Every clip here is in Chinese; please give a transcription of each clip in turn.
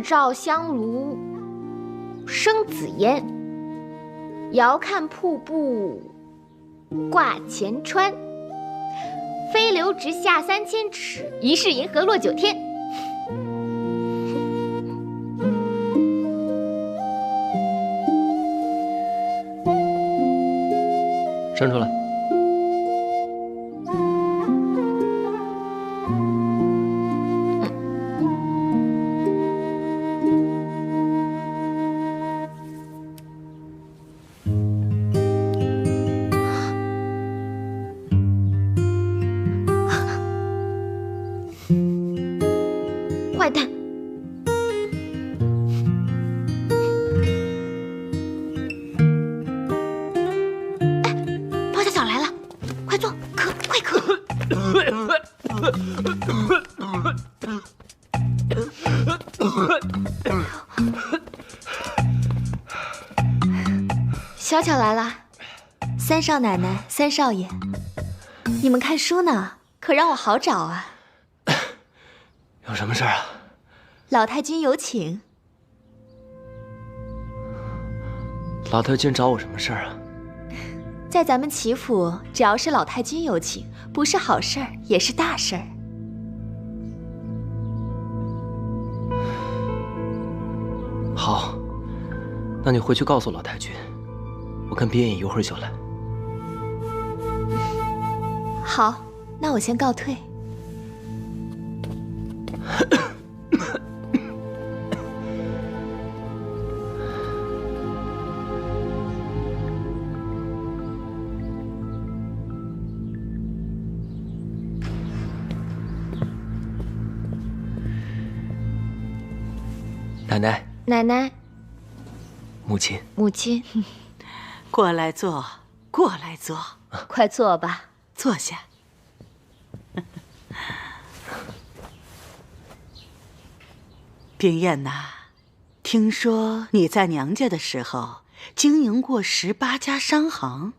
日照香炉生紫烟，遥看瀑布挂前川。飞流直下3000尺，疑是银河落9天。伸出来。坏蛋！哎，包小小来了，快坐，渴，快渴！小巧来了，三少奶奶、三少爷，你们看书呢，可让我好找啊。有什么事啊？老太君有请。老太君找我什么事啊？在咱们齐府，只要是老太君有请，不是好事儿也是大事儿。好，那你回去告诉老太君，我跟边野一会儿就来。好，那我先告退。奶奶，奶奶，母亲，母亲，过来坐，过来坐，快坐吧，坐下。冰燕呐，听说你在娘家的时候经营过18家商行，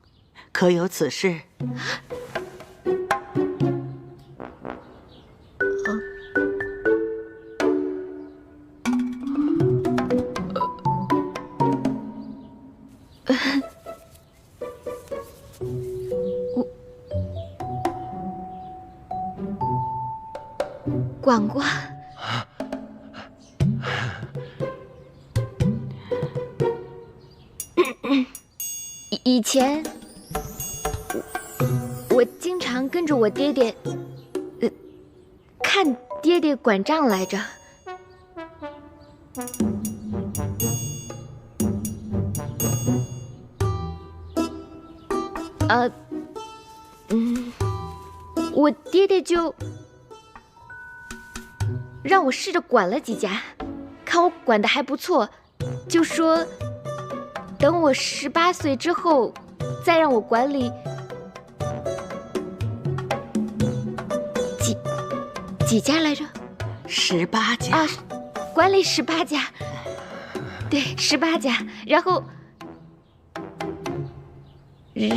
可有此事？管过。以前，我经常跟着我爹爹，看爹爹管账来着。我爹爹就让我试着管了几家，看我管得还不错，就说等我18岁之后，再让我管理几家来着？18家啊，管理18家，对，18家。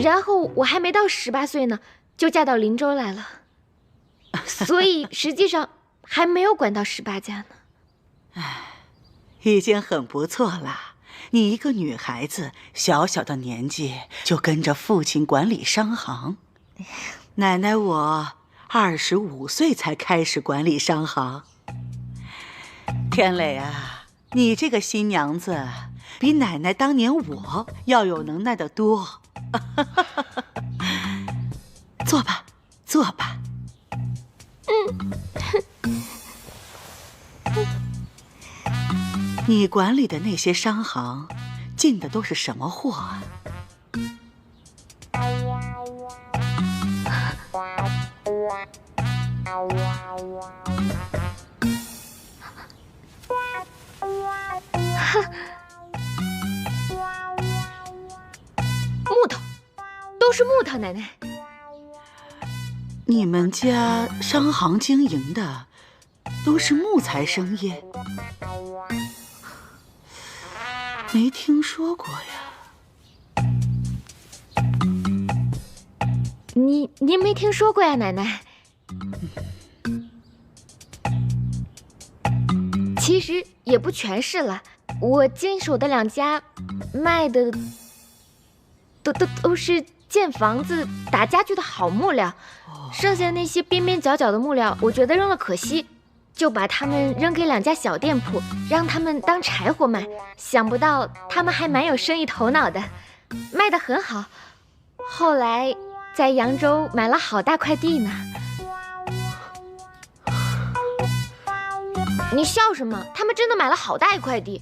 然后我还没到18岁呢，就嫁到林州来了，所以实际上还没有管到18家呢。唉，已经很不错了。你一个女孩子，小小的年纪就跟着父亲管理商行。奶奶我25岁才开始管理商行。天磊啊，你这个新娘子比奶奶当年我要有能耐得多。坐吧，坐吧。你管理的那些商行，进的都是什么货啊？木头，都是木头，奶奶。你们家商行经营的都是木材生意？没听说过呀。您没听说过呀，奶奶？其实也不全是了，我经手的2家卖的都是建房子、打家具的好木料，剩下那些边边角角的木料，我觉得扔了可惜，就把它们扔给2家小店铺，让他们当柴火卖。想不到他们还蛮有生意头脑的，卖得很好。后来在扬州买了好大块地呢。你笑什么？他们真的买了好大一块地。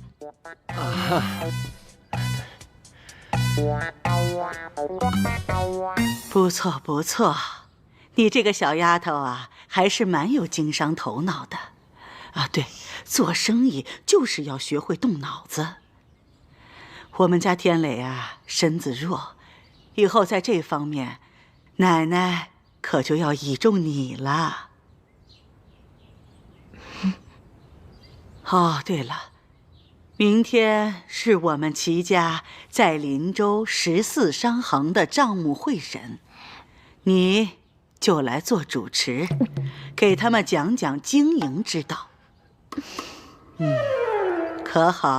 不错不错，你这个小丫头啊，还是蛮有经商头脑的。啊，对，做生意就是要学会动脑子。我们家天磊啊，身子弱，以后在这方面，奶奶可就要倚重你了。哦，对了，明天是我们齐家在林州14商行的账目会审，你就来做主持，给他们讲讲经营之道。可好？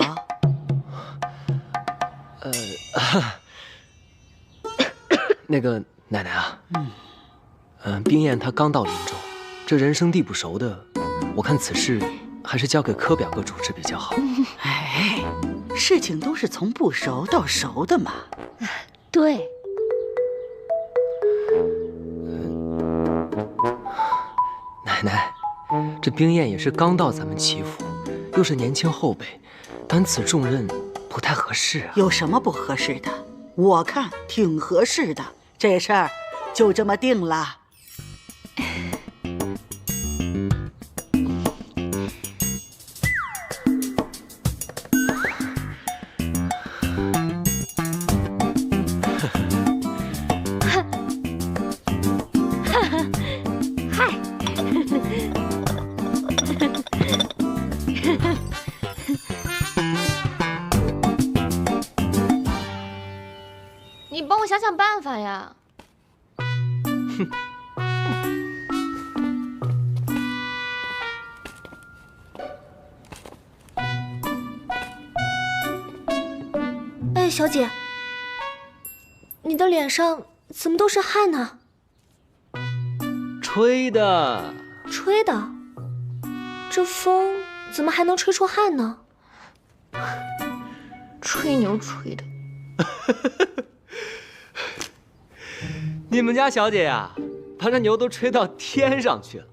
那个奶奶啊，冰燕她刚到林州，这人生地不熟的，我看此事还是交给柯表哥主持比较好。哎，事情都是从不熟到熟的嘛。对。奶奶，这冰燕也是刚到咱们齐府，又是年轻后辈，担此重任不太合适啊。有什么不合适的？我看挺合适的，这事儿就这么定了。嗨，你帮我想想办法呀！哎，小姐，你的脸上怎么都是汗呢？吹的。吹的？这风怎么还能吹出汗呢？吹牛吹的。你们家小姐呀，把这牛都吹到天上去了。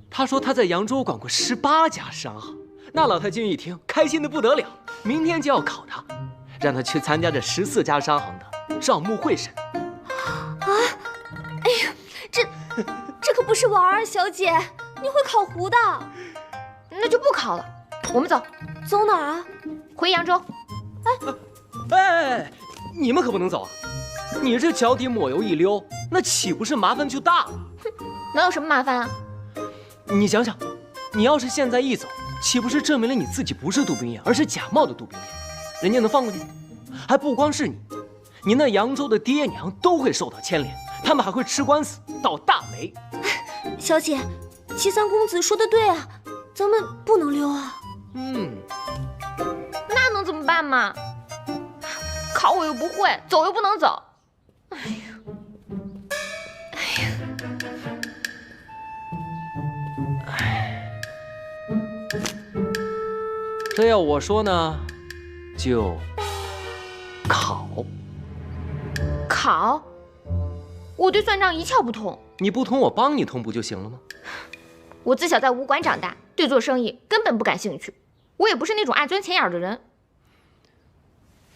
她说她在扬州管过18家商行，那老太君一听，开心的不得了，明天就要考她，让她去参加这14家商行的账目会审。啊！哎呀，这可不是玩儿，小姐，你会考糊的。那就不考了，我们走。走哪儿啊？回扬州。哎，你们可不能走啊！你这脚底抹油一溜，那岂不是麻烦就大了？能有什么麻烦啊？你想想，你要是现在一走，岂不是证明了你自己不是杜冰燕，而是假冒的杜冰燕？人家能放过你？还不光是你，你那扬州的爹娘都会受到牵连，他们还会吃官司，倒大霉。小姐，齐三公子说的对啊，咱们不能溜啊。那能怎么办嘛？考我又不会，走又不能走。哎呀，这要我说呢，就考。考？我对算账一窍不通。你不通，我帮你通不就行了吗？我自小在武馆长大，对做生意根本不感兴趣。我也不是那种爱钻钱眼的人。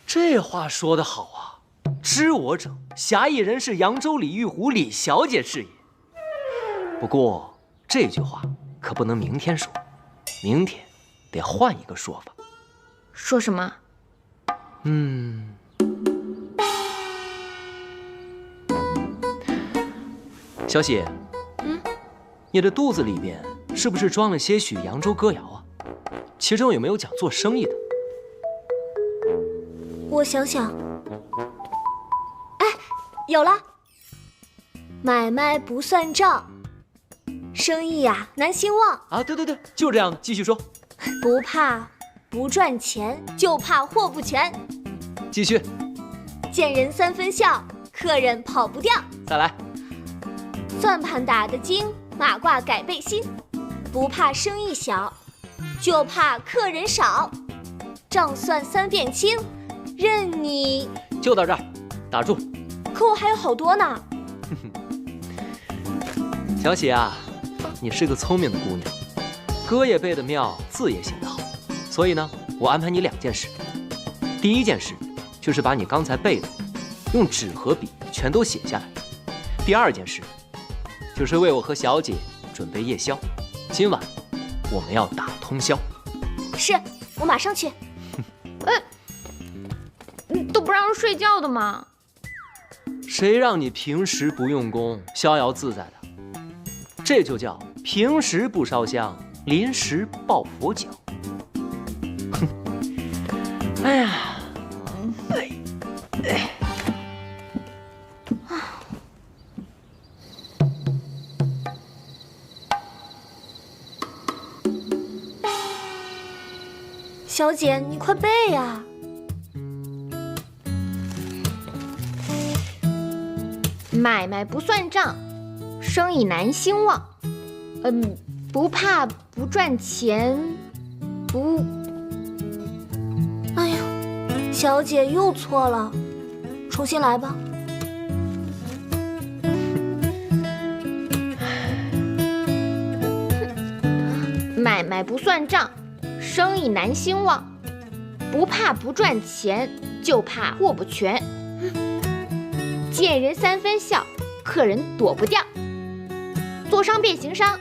这话说得好啊！知我者，侠义人是扬州李玉湖李小姐是也。不过这句话可不能明天说，明天得换一个说法。说什么？小喜，你的肚子里边是不是装了些许扬州歌谣啊？其中有没有讲做生意的？我想想，哎，有了。买卖不算账，生意呀难兴旺。啊，对，就这样的，继续说。不怕不赚钱，就怕货不全。继续，见人三分笑，客人跑不掉。再来，算盘打得精，马褂改背心。不怕生意小，就怕客人少。账算3遍清，任你。就到这儿，打住。可我还有好多呢。小喜啊，你是个聪明的姑娘，歌也背得妙，字也写得好，所以呢，我安排你2件事。第一件事就是把你刚才背的，用纸和笔全都写下来。第2件事就是为我和小姐准备夜宵，今晚我们要打通宵。是，我马上去。都不让人睡觉的吗？谁让你平时不用功，逍遥自在的？这就叫平时不烧香，临时抱佛脚。哼，哎呀，小姐，你快背呀！买卖不算账，生意难兴旺。不怕不赚钱，不……哎呀，小姐又错了，重新来吧。买卖不算账，生意难兴旺。不怕不赚钱，就怕货不全。见人3分笑，客人躲不掉。做商变行商，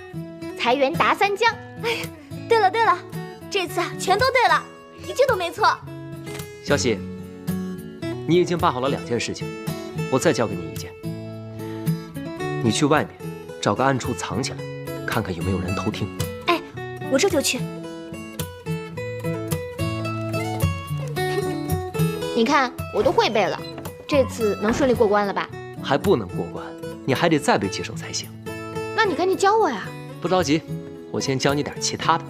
财源达3江。哎呀，对了，这次全都对了，一句都没错。小喜，你已经办好了2件事情，我再交给你1件。你去外面找个暗处藏起来，看看有没有人偷听。哎，我这就去。你看，我都会背了，这次能顺利过关了吧？还不能过关，你还得再背几首才行。那你赶紧教我呀！不着急，我先教你点其他的。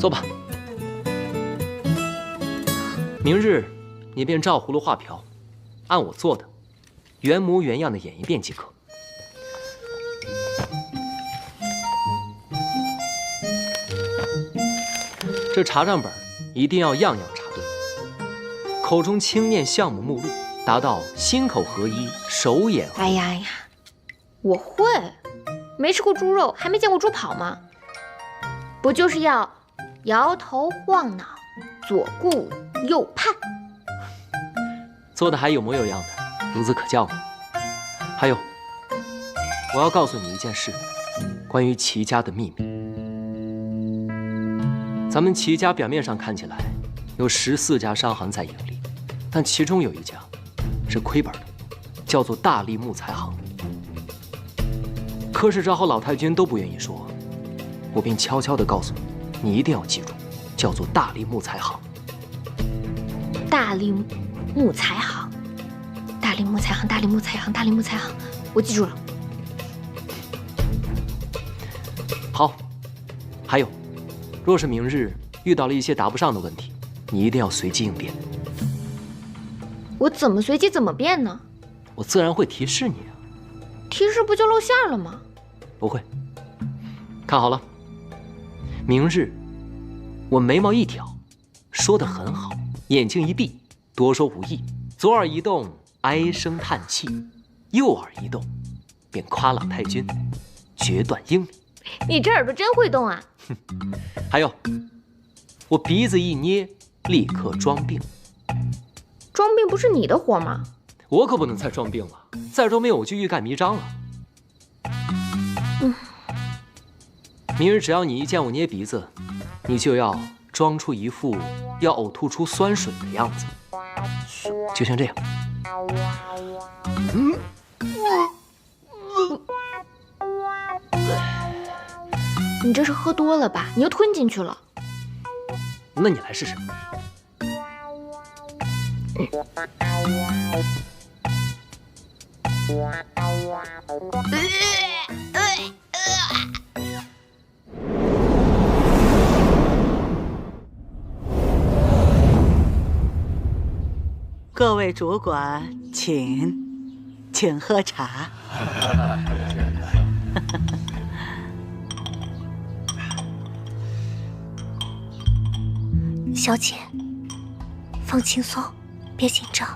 坐吧。明日你便照葫芦画瓢，按我做的，原模原样的演一遍即可。这查账本一定要样样查对，口中轻念项目目录，达到心口合一，手眼合一。哎呀，我会，没吃过猪肉，还没见过猪跑吗？不就是要摇头晃脑，左顾右盼？做的还有模有样的，孺子可教吗？还有，我要告诉你一件事，关于齐家的秘密。咱们齐家表面上看起来有14家商行在盈利，但其中有1家是亏本的，叫做大力木材行。可是这好老太君都不愿意说，我便悄悄地告诉你，你一定要记住，叫做大力木材行。大力木材行，大力木材行，大力木材行，大力木材行，我记住了。好，还有，若是明日遇到了一些答不上的问题，你一定要随机应变。我怎么随机怎么变呢？我自然会提示你啊。提示不就露馅了吗？不会。看好了，明日我眉毛一挑，说得很好，眼睛一闭，多说无益，左耳一动，唉声叹气，右耳一动，便夸老太君决断英明。你这耳朵真会动啊！还有，我鼻子一捏，立刻装病。装病不是你的活吗？我可不能再装病了，再装病我就欲盖弥彰了。明日只要你一见我捏鼻子，你就要装出一副要呕吐出酸水的样子，就像这样。你这是喝多了吧？你又吞进去了。那你来试试。各位主管，请喝茶。小姐，放轻松，别紧张。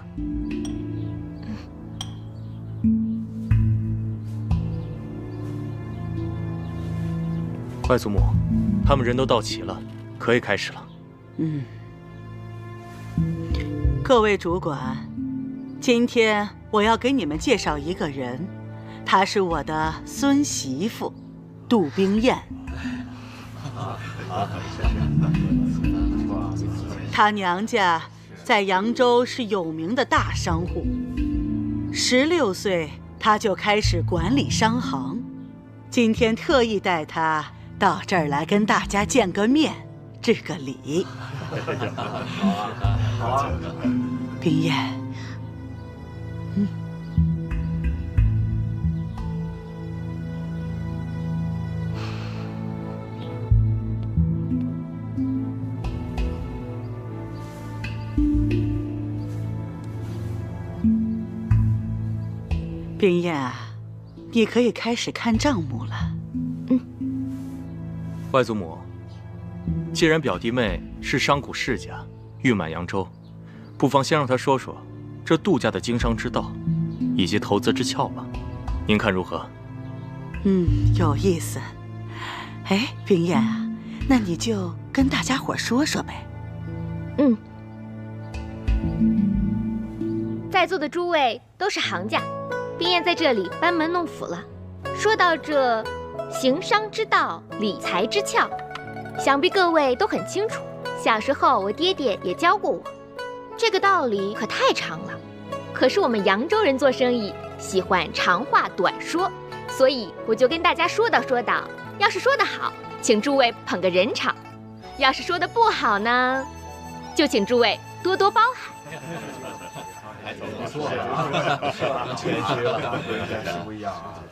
外祖母，他们人都到齐了，可以开始了。各位主管，今天我要给你们介绍一个人，她是我的孙媳妇，杜冰燕。她娘家在扬州是有名的大商户，16岁她就开始管理商行。今天特意带她到这儿来跟大家见个面，致个礼。冰燕，冰燕啊，你可以开始看账目了。外祖母，既然表弟妹是商贾世家，誉满扬州，不妨先让她说说这杜家的经商之道，以及投资之窍吧。您看如何？有意思。哎，冰燕啊，那你就跟大家伙说说呗。在座的诸位都是行家，冰燕在这里班门弄斧了。说到这行商之道、理财之窍，想必各位都很清楚。小时候我爹爹也教过我，这个道理可太长了。可是我们扬州人做生意喜欢长话短说，所以我就跟大家说道。要是说得好，请诸位捧个人场；要是说得不好呢，就请诸位多多包涵。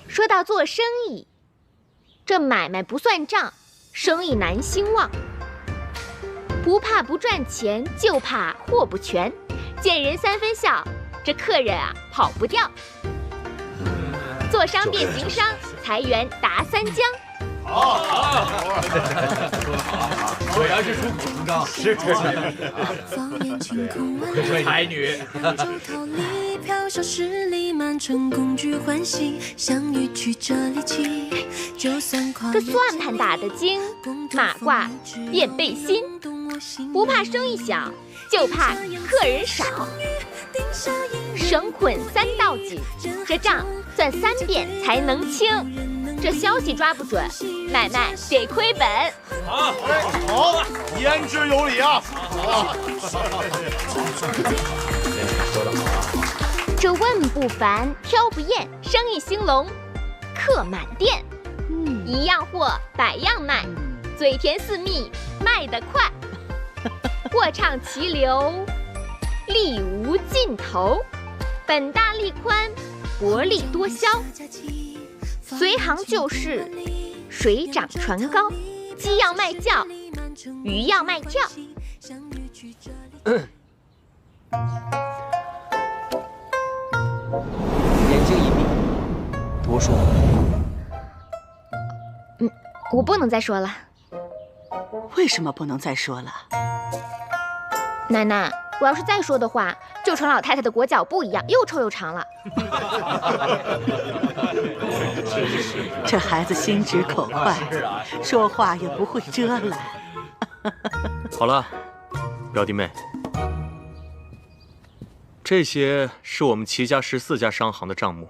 说到做生意，这买卖不算账，生意难兴旺。不怕不赚钱，就怕货不全。见人3分笑，这客人啊跑不掉。做商变行商，财源达3江。果然是出口成章，是才女。飘小十里满城，共聚欢喜，相遇曲折离奇。就算这算盘打得精，马褂变背心。不怕生意小，就怕客人少。绳捆3道紧，这账算3遍才能清。这消息抓不准，买卖得亏本。好，言之有理啊！这问不烦，挑不厌，生意兴隆，客满店。一样货百样卖，嘴甜似蜜，卖得快。货畅其流，利无尽头。本大利宽，薄利多销。随行就市，水涨船高。鸡要卖叫，鱼要卖跳。眼睛一闭，多说。我不能再说了。为什么不能再说了？奶奶，我要是再说的话，就成老太太的裹脚布一样，又臭又长了。这孩子心直口快，说话也不会遮拦。好了，表弟妹，这些是我们齐家14家商行的账目，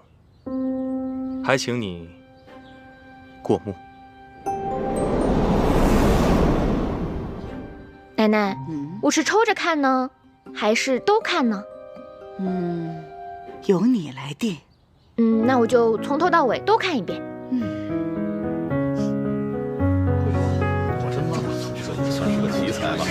还请你过目。奶奶，我是抽着看呢，还是都看呢？由你来定。那我就从头到尾都看一遍。我真妈，这算是个奇才了。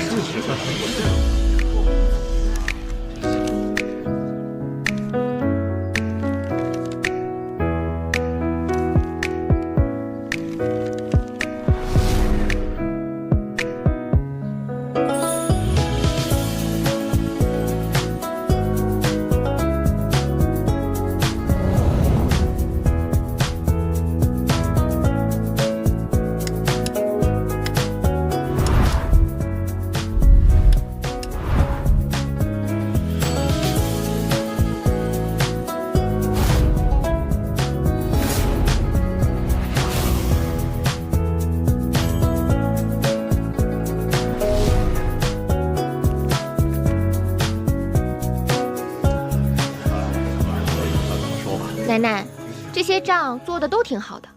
奶奶，这些账做的都挺好的，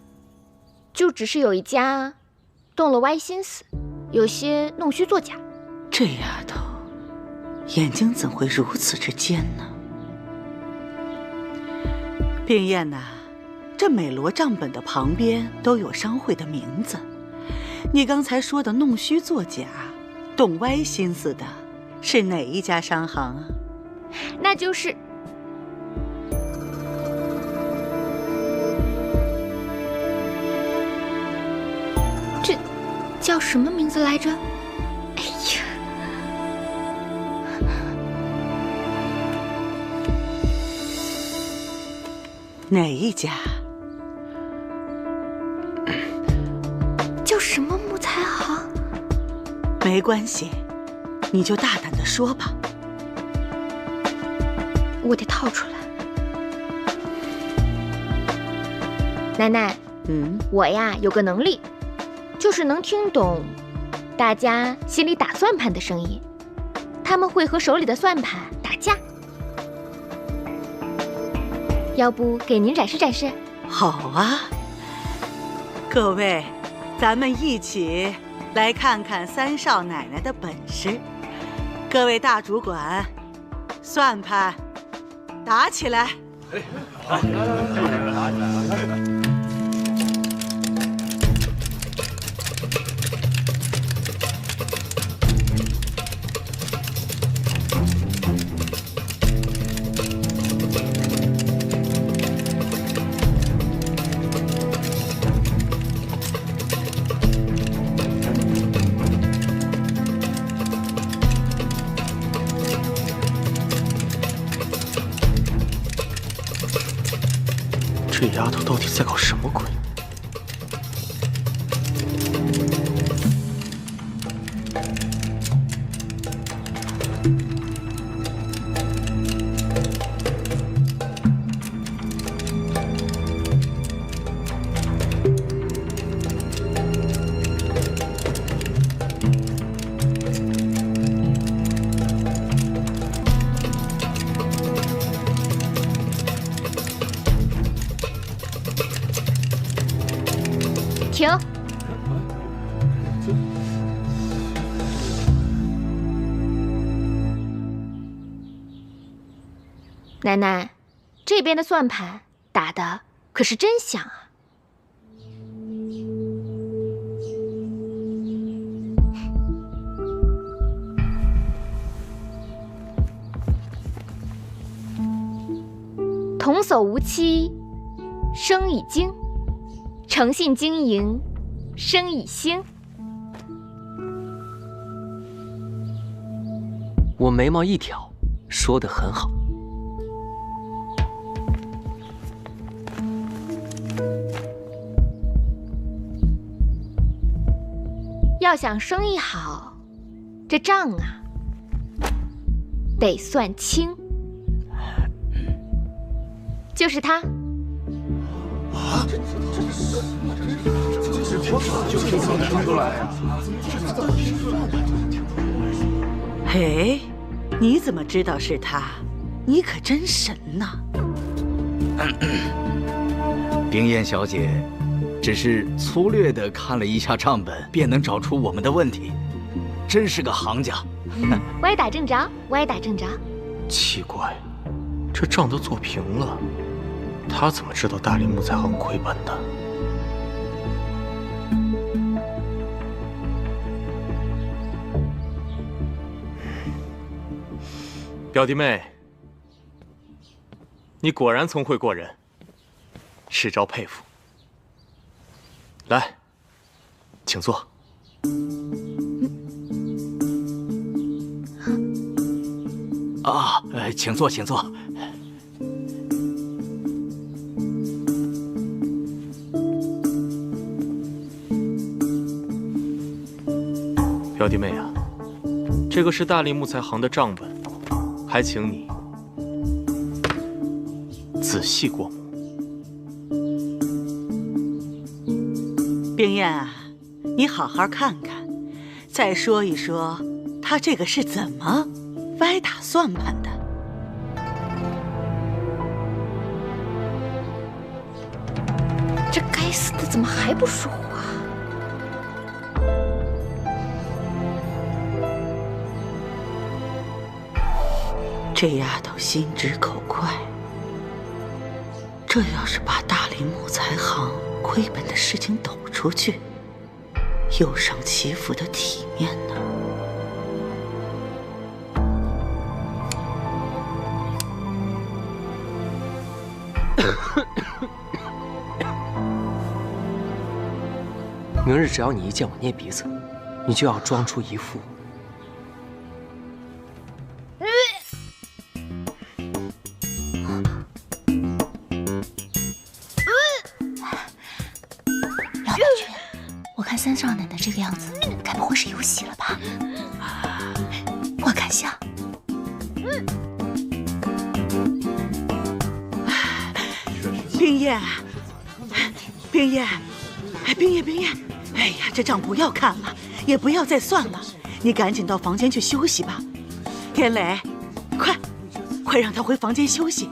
就只是有一家动了歪心思，有些弄虚作假。这丫头眼睛怎会如此之尖呢？冰燕呐，这美罗账本的旁边都有商会的名字，你刚才说的弄虚作假、动歪心思的，是哪一家商行啊？那就是这叫什么名字来着？哎呀，哪一家？叫什么木材行？没关系，你就大胆地说吧。我得套出来。奶奶，我呀有个能力，就是能听懂大家心里打算盘的声音，他们会和手里的算盘打架。要不给您展示展示？好啊，各位，咱们一起来看看三少奶奶的本事。各位大主管，算盘打起来！好，来。这丫头到底在搞什么鬼？停！奶奶，这边的算盘打的可是真响啊！童叟无欺，生已精；诚信经营，生已兴。我眉毛一挑，说得很好。要想生意好，这账啊得算清。就是他。啊！嘿，你怎么知道是他？你可真神呐！冰燕小姐，只是粗略地看了一下账本，便能找出我们的问题，真是个行家。歪打正着，歪打正着。奇怪，这账都做平了，他怎么知道大理木材行亏本的？表弟妹，你果然聪慧过人，是招佩服。来，请坐。啊，请坐，请坐。表弟妹啊，这个是大理木材行的账本，还请你仔细过目。冰燕啊，你好好看看，再说一说，他这个是怎么歪打算盘的？该死的，怎么还不说话？这丫头心直口快，这要是把大林木材行亏本的事情抖出去，又伤齐府的体面呢。明日只要你一见我捏鼻子，你就要装出一副老太君，我看三少奶奶这个样子，该不会是有喜了吧？我看像。冰叶，冰叶，冰叶，冰叶！哎呀，这账不要看了，也不要再算了，你赶紧到房间去休息吧。天磊，快让他回房间休息。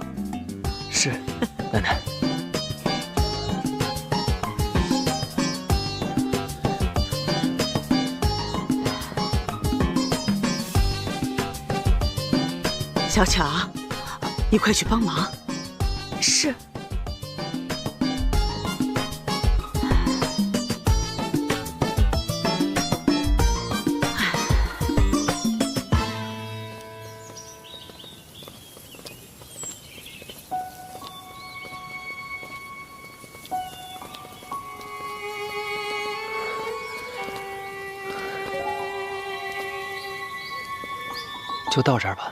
是，奶奶。小巧，你快去帮忙。是。就到这儿吧，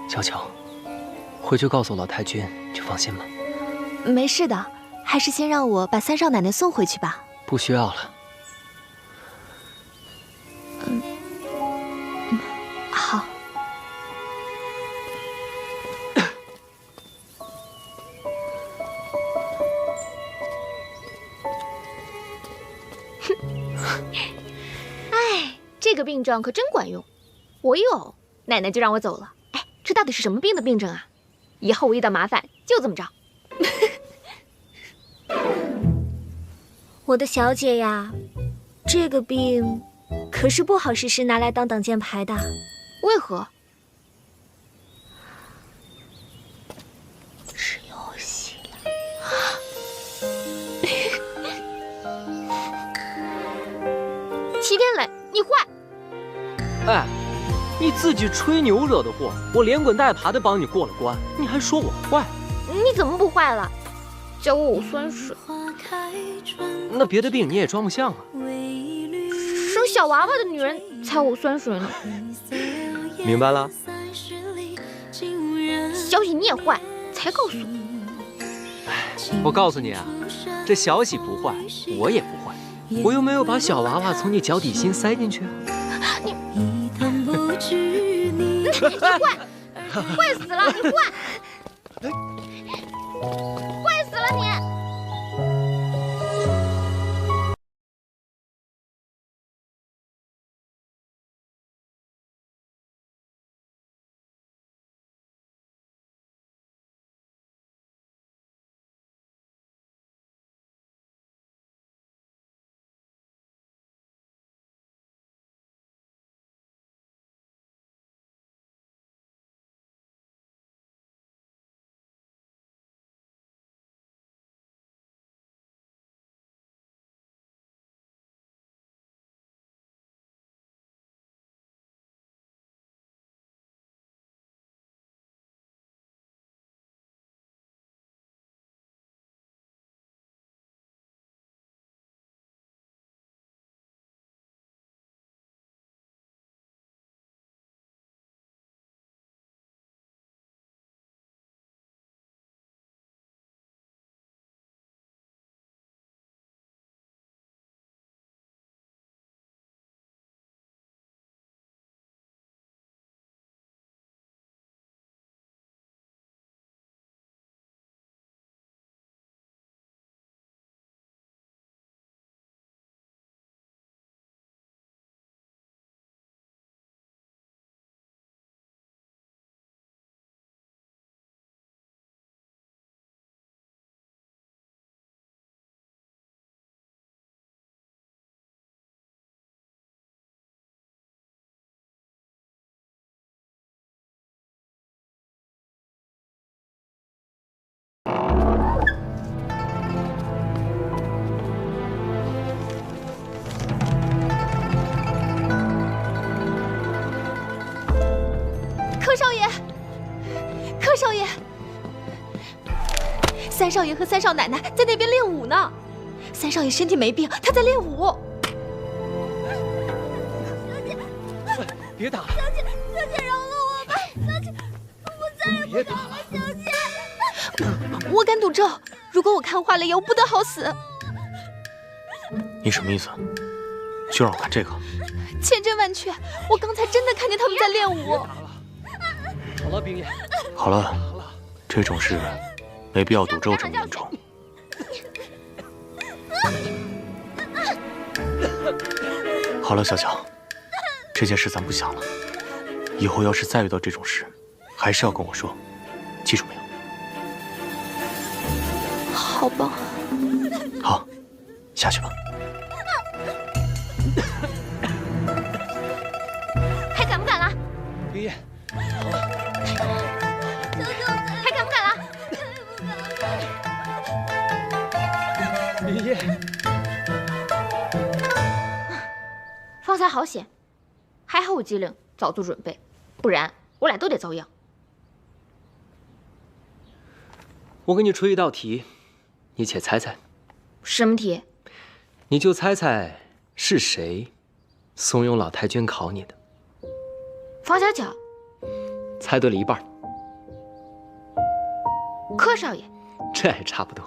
小巧，回去告诉老太君就放心吧。没事的，还是先让我把三少奶奶送回去吧。不需要了。好。哎，这个病症可真管用。我有，奶奶就让我走了。哎，这到底是什么病的病症啊？以后我遇到麻烦就这么着。我的小姐呀，这个病可是不好时时拿来当挡箭牌的。为何？是有喜齐天磊，你坏！哎，你自己吹牛惹的祸，我连滚带爬的帮你过了关，你还说我坏？你怎么不坏了？教我呕酸水。那别的病你也装不像啊。生小娃娃的女人才呕酸水呢。明白了。小喜你也坏，才告诉我。我告诉你啊，这小喜不坏，我也不坏。我又没有把小娃娃从你脚底心塞进去啊。你坏，坏死了！你坏，坏死了你！三少爷和三少奶奶在那边练武呢。三少爷身体没病，他在练武。别打了！小姐饶了我吧！小姐，我再也不打了！小姐，我敢赌咒，如果我看坏了爷，我不得好死。你什么意思？就让我看这个？千真万确，我刚才真的看见他们在练武。好了，冰叶。好了，这种事没必要赌咒这么严重。好了，小乔，这件事咱不想了。以后要是再遇到这种事，还是要跟我说，记住没有？好吧。好，下去吧。还敢不敢了？冰叶，好了。还敢不敢了？冰叶，方才好险，还好我机灵，早做准备，不然我俩都得遭殃。我给你出一道题，你且猜猜。什么题？你就猜猜是谁怂恿老太君考你的。方小巧，猜对了一半。柯少爷，这还差不多。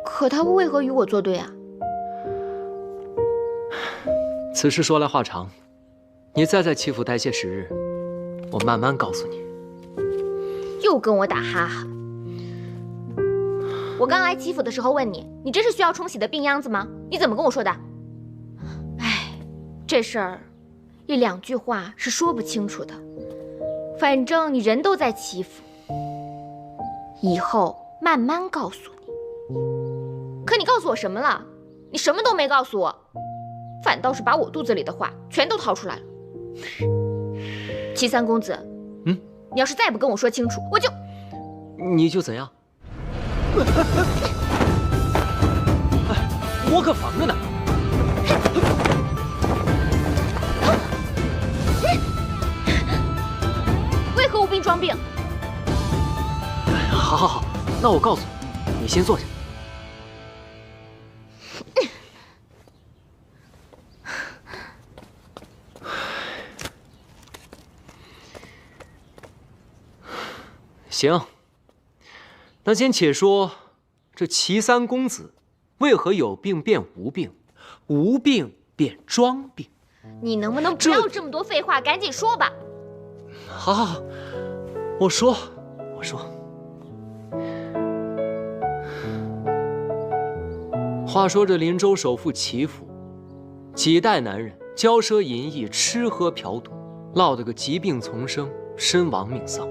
可他为何与我作对啊？此事说来话长，你再在齐府待些时日，我慢慢告诉你。又跟我打哈哈。我刚来齐府的时候问你，你这是需要冲洗的病秧子吗？你怎么跟我说的？哎，这事儿一两句话是说不清楚的。反正你人都在齐府，以后慢慢告诉你。可你告诉我什么了？你什么都没告诉我，反倒是把我肚子里的话全都掏出来了。齐三公子，你要是再不跟我说清楚，我就……你就怎样？我可防着呢。为何无病装病？好好好，那我告诉你，你先坐下。行，那先且说这齐三公子为何有病变无病，无病变装病？你能不能不要这么多废话，赶紧说吧。好好好，我说。话说这林州首富齐府，几代男人骄奢淫逸，吃喝嫖赌，落得个疾病丛生，身亡命丧。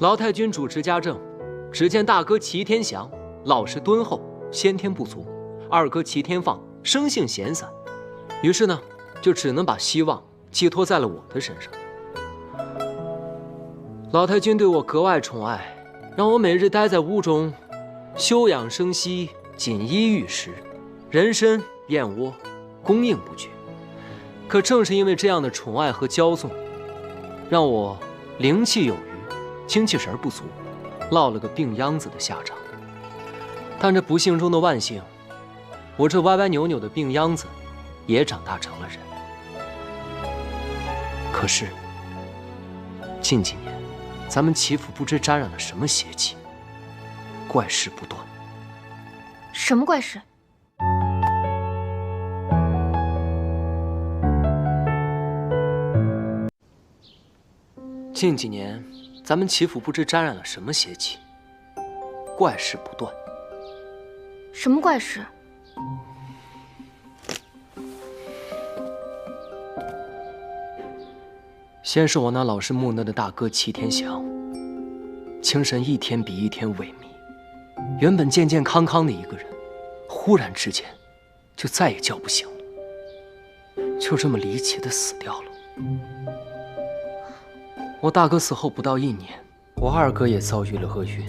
老太君主持家政，只见大哥齐天祥老实敦厚，先天不足；二哥齐天放生性闲散，于是呢，就只能把希望寄托在了我的身上。老太君对我格外宠爱，让我每日待在屋中，休养生息，锦衣玉食，人参燕窝供应不绝。可正是因为这样的宠爱和骄纵，让我灵气有余，精气神不足，落了个病秧子的下场。但这不幸中的万幸，我这歪歪扭扭的病秧子也长大成了人。可是近几年，咱们齐府不知沾染了什么邪气，怪事不断。什么怪事？近几年，咱们齐府不知沾染了什么邪气，怪事不断。什么怪事？先是我那老实木讷的大哥齐天祥，精神一天比一天萎靡，原本健健康康的一个人，忽然之间就再也叫不醒了，就这么离奇的死掉了。我大哥死后不到1年，我二哥也遭遇了厄运。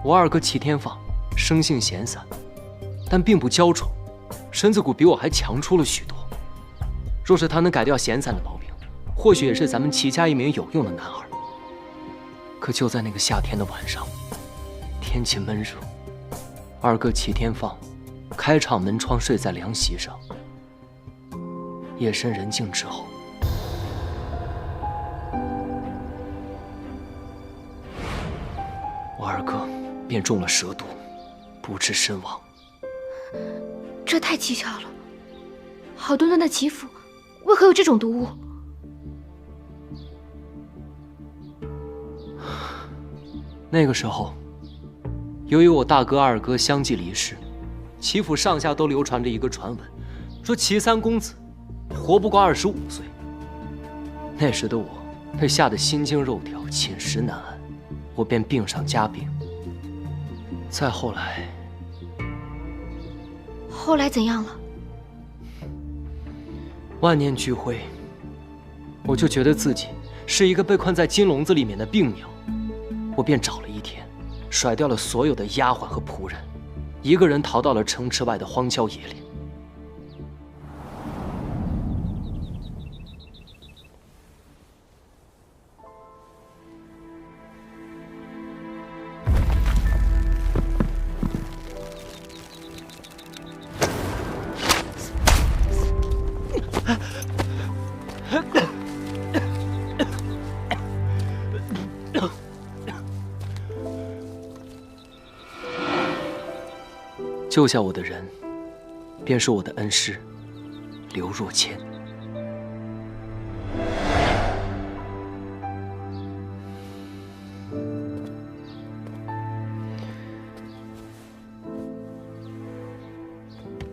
我二哥齐天放生性闲散，但并不娇宠，身子骨比我还强出了许多。若是他能改掉闲散的毛病，或许也是咱们齐家一名有用的男儿。可就在那个夏天的晚上，天气闷热，二哥齐天放开敞门窗睡在凉席上。夜深人静之后，我二哥便中了蛇毒，不治身亡。这太蹊跷了，好端端的祈福，为何有这种毒物？那个时候，由于我大哥二哥相继离世，齐府上下都流传着一个传闻，说齐三公子活不过25岁。那时的我被吓得心惊肉跳，寝食难安，我便病上加病。再后来，后来怎样了？万念俱灰，我就觉得自己是一个被困在金笼子里面的病鸟。我便找了一天，甩掉了所有的丫鬟和仆人，一个人逃到了城池外的荒郊野岭。救下我的人，便是我的恩师刘若谦。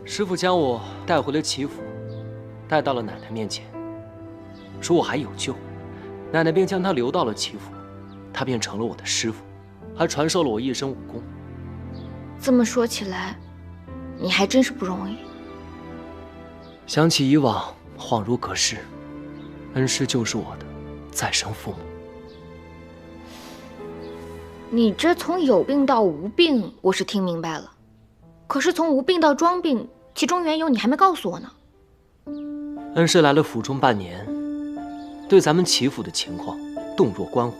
师傅将我带回了齐府，带到了奶奶面前，说我还有救。奶奶便将他留到了齐府，他便成了我的师傅，还传授了我一身武功。这么说起来，你还真是不容易。想起以往，恍如隔世。恩师就是我的再生父母。你这从有病到无病，我是听明白了。可是从无病到装病，其中缘由你还没告诉我呢。恩师来了府中半年，对咱们齐府的情况洞若观火。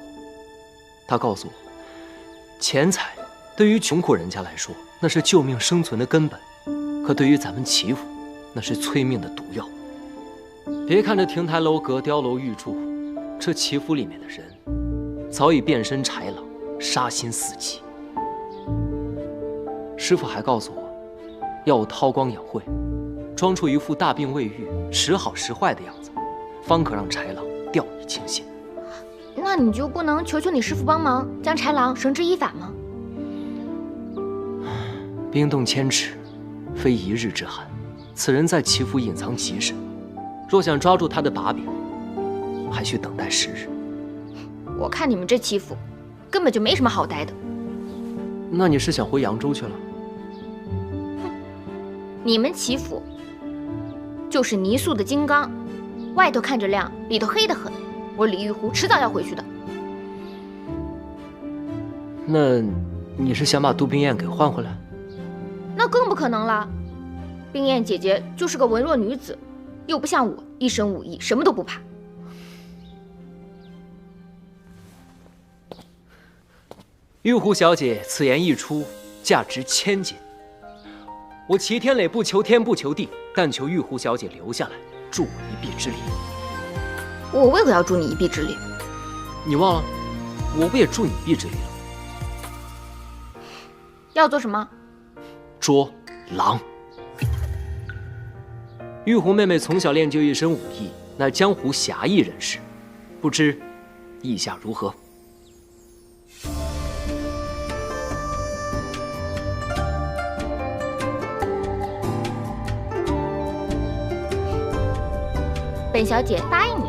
他告诉我，钱财对于穷苦人家来说，那是救命生存的根本；可对于咱们齐府，那是催命的毒药。别看这亭台楼阁、碉楼玉柱，这齐府里面的人早已变身豺狼，杀心四起。师傅还告诉我，要我韬光养晦，装出一副大病未愈、时好时坏的样子，方可让豺狼掉以轻心。那你就不能求求你师傅帮忙，将豺狼绳之以法吗？冰冻千尺，非一日之寒。此人在齐府隐藏极深，若想抓住他的把柄，还需等待时日。我看你们这齐府，根本就没什么好待的。那你是想回扬州去了？你们齐府就是泥塑的金刚，外头看着亮，里头黑得很。我李玉湖迟早要回去的。那你是想把杜冰燕给换回来？那更不可能了。冰燕姐姐就是个文弱女子，又不像我一身武艺，什么都不怕。玉湖小姐此言一出，价值1000金。我齐天磊不求天不求地，但求玉湖小姐留下来，助我一臂之力。我为何要助你一臂之力？你忘了，我不也助你一臂之力了？要做什么？捉狼。玉湖妹妹从小练就一身武艺，乃江湖侠义人士，不知意下如何？本小姐答应你。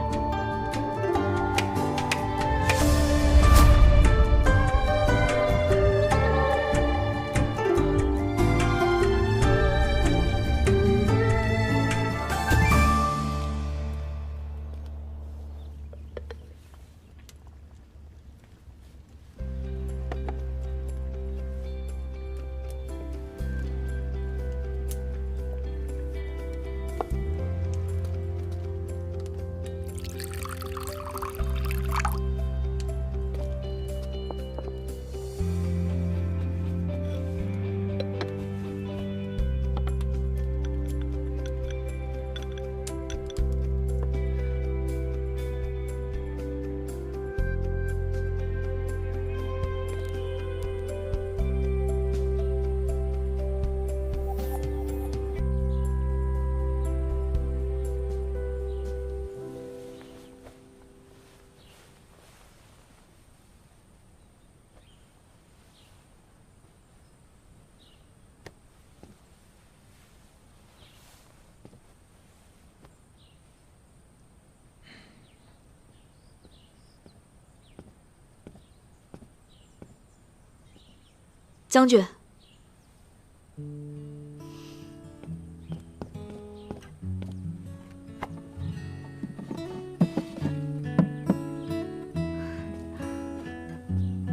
将军，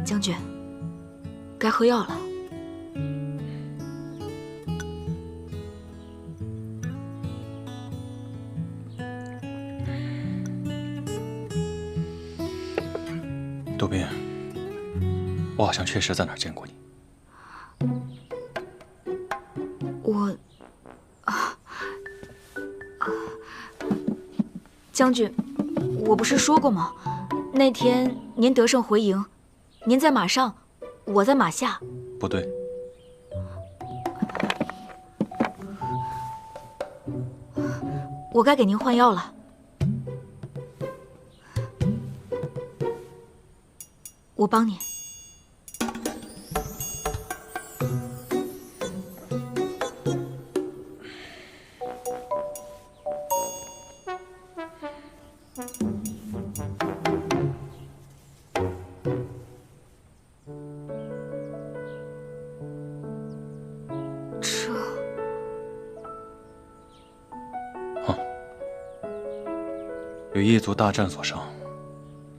将军，该喝药了。杜宾，我好像确实在哪儿见过你。将军，我不是说过吗？那天您得胜回营，您在马上，我在马下。不对，我该给您换药了。我帮你。与异族大战所伤，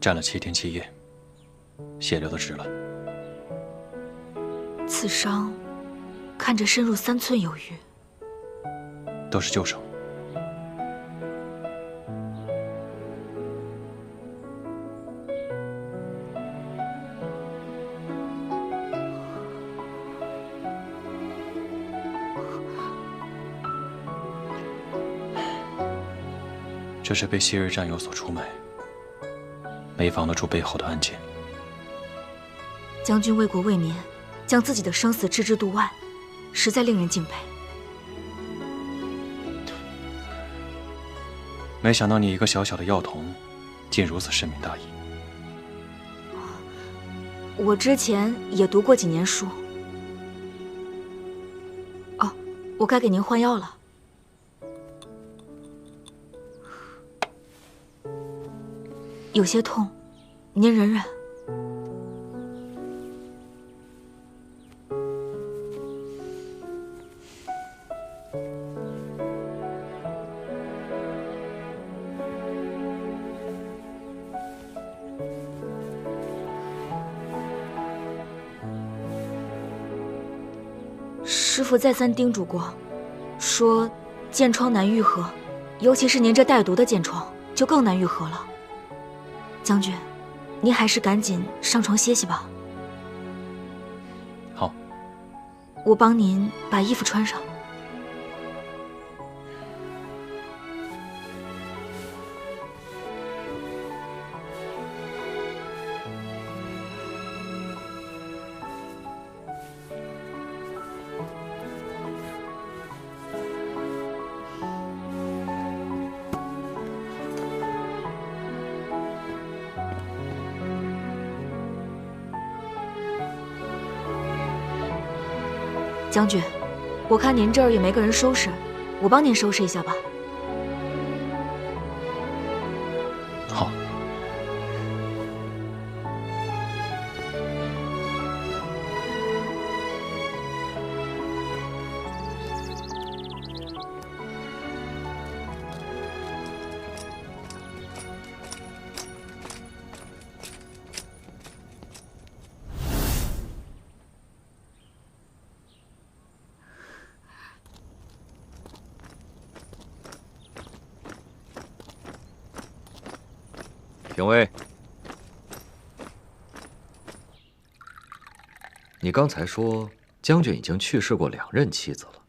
战了7天7夜，血流的值了。此伤看着深入3寸有余，都是旧伤。这是被昔日战友所出卖，没防得住背后的暗箭。将军为国为民，将自己的生死置之度外，实在令人敬佩。没想到你一个小小的药童，竟如此深明大义。我之前也读过几年书。哦，我该给您换药了。有些痛，您忍忍。师父再三叮嘱过，说箭疮难愈合，尤其是您这带毒的箭疮，就更难愈合了。将军，您还是赶紧上床歇息吧。好，我帮您把衣服穿上。将军，我看您这儿也没个人收拾，我帮您收拾一下吧。好。廷尉，你刚才说将军已经去世过2任妻子了，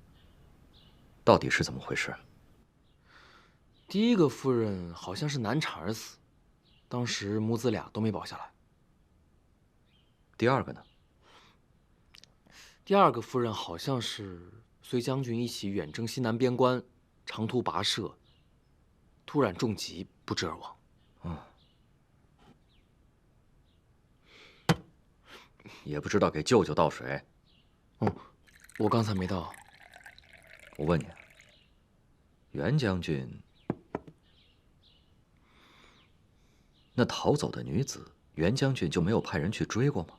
到底是怎么回事？第一个夫人好像是难产而死，当时母子俩都没保下来。第二个呢？第二个夫人好像是随将军一起远征西南边关，长途跋涉，突然中疾不治而亡。也不知道给舅舅倒水。我刚才没倒。我问你，袁将军那逃走的女子，袁将军就没有派人去追过吗？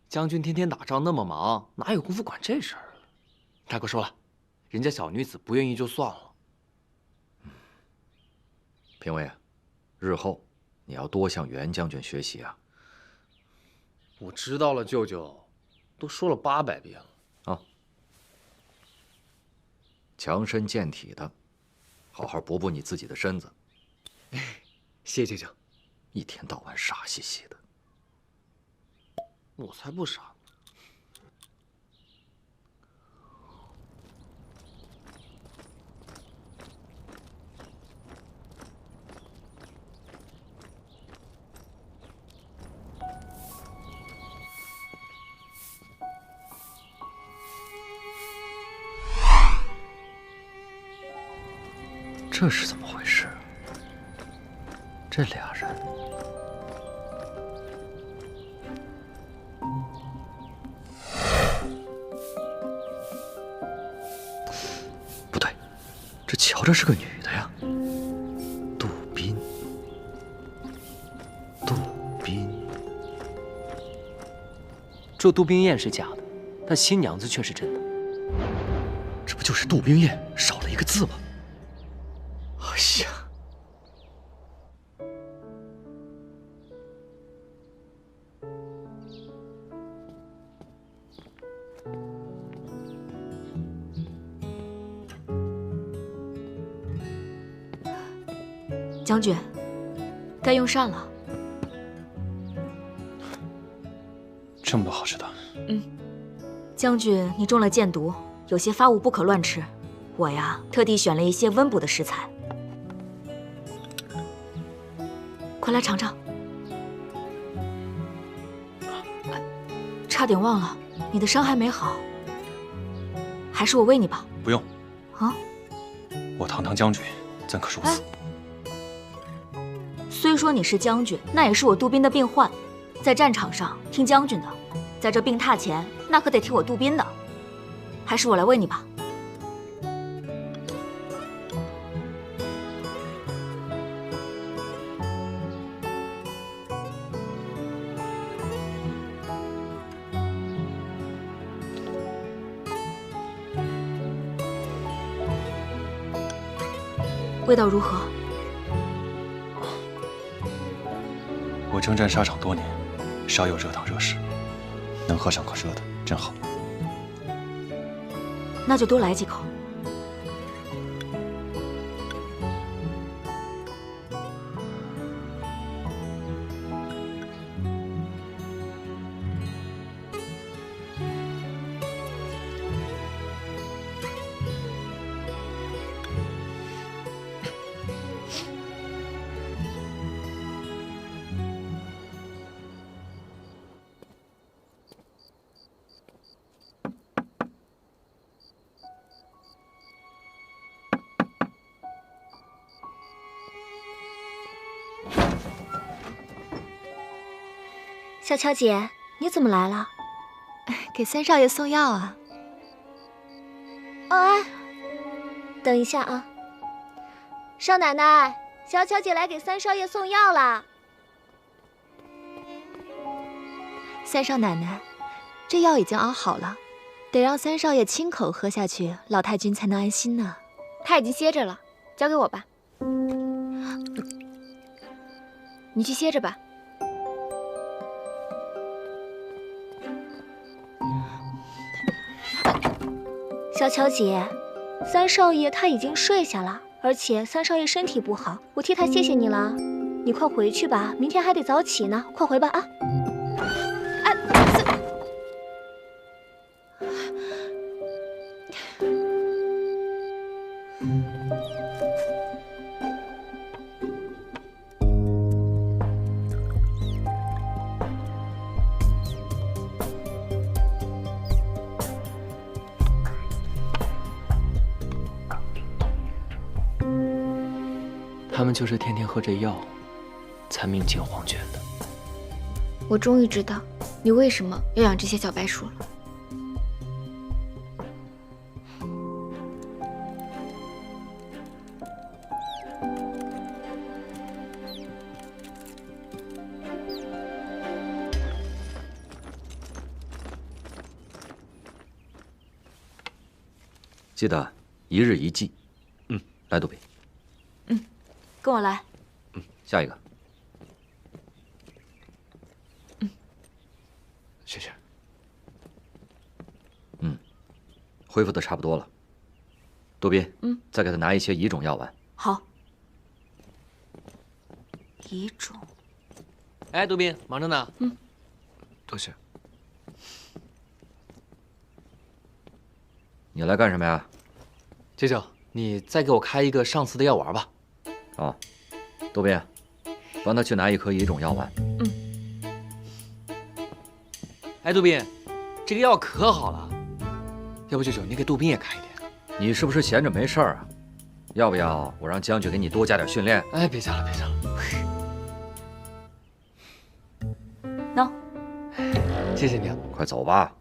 将军天天打仗那么忙，哪有功夫管这事儿？大哥说了，人家小女子不愿意就算了。评委，日后你要多向袁将军学习啊！我知道了，舅舅，都说了800遍了。啊，强身健体的，好好补补你自己的身子。谢舅舅。一天到晚傻兮兮的。我才不傻呢。这是怎么回事？这俩人，不对，这瞧着是个女的呀。杜宾，这杜冰雁是假的，但新娘子却是真的。这不就是杜冰雁少了一个字吗？哎呀！将军，该用膳了。这么多好吃的。将军，你中了箭毒，有些发物不可乱吃。我呀，特地选了一些温补的食材。快来尝尝。差点忘了，你的伤还没好，还是我喂你吧。不用。啊？我堂堂将军，怎可如此？虽说你是将军，那也是我杜宾的病患，在战场上听将军的，在这病榻前，那可得听我杜宾的。还是我来喂你吧。味道如何？我征战沙场多年，少有热汤热食，能喝上口热的真好。那就多来几口。小乔姐，你怎么来了？给三少爷送药啊。哎，等一下啊，少奶奶，小乔姐来给三少爷送药啦。三少奶奶，这药已经熬好了，得让三少爷亲口喝下去，老太君才能安心呢。他已经歇着了，交给我吧。你去歇着吧。小乔姐，三少爷他已经睡下了，而且三少爷身体不好，我替他谢谢你了。你快回去吧，明天还得早起呢，快回吧啊！他们就是天天喝这药，才命进黄泉的。我终于知道你为什么要养这些小白鼠了。记得1日1剂。来，杜宾。跟我来。下一个。谢谢。恢复的差不多了。杜宾，再给他拿一些乙种药丸。好。乙种。哎，杜宾，忙着呢。多谢。你来干什么呀？舅舅，你再给我开一个上次的药丸吧。哦，杜宾，帮他去拿1颗乙种药丸。哎，杜宾，这个药可好了，要不舅舅你给杜宾也开一点？你是不是闲着没事儿啊？要不要我让将军给你多加点训练？哎，别加了，别加了。喏，谢谢你啊。快走吧。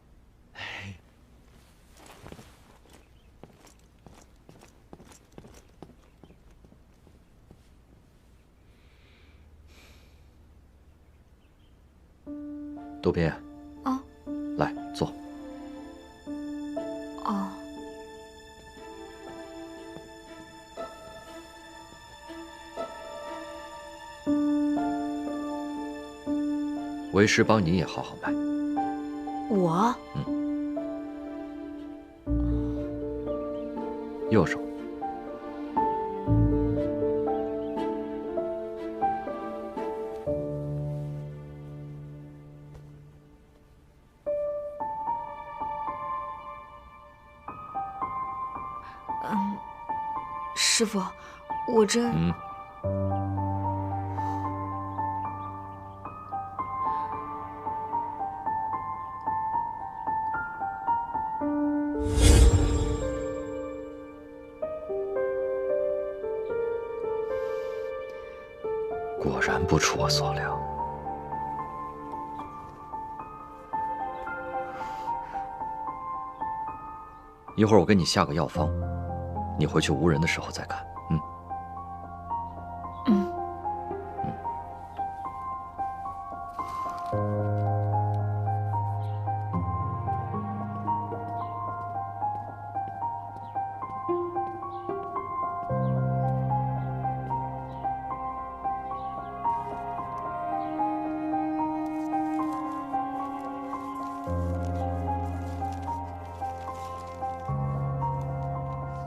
杜宾。来坐。哦。为师帮你也好好卖。我？右手。师傅，我这……果然不出我所料。一会儿我给你下个药方，你回去无人的时候再看。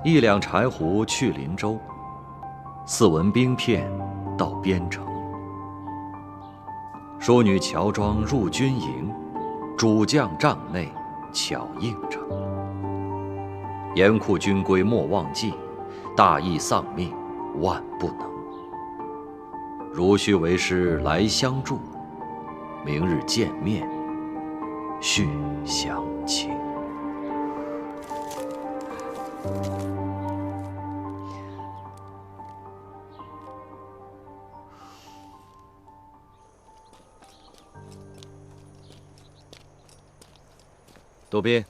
1两柴胡去林州，4文冰片到边城。淑女乔装入军营，主将帐内巧应承。严酷军规莫忘记，大义丧命万不能。如须为师来相助，明日见面续详情。杜宾，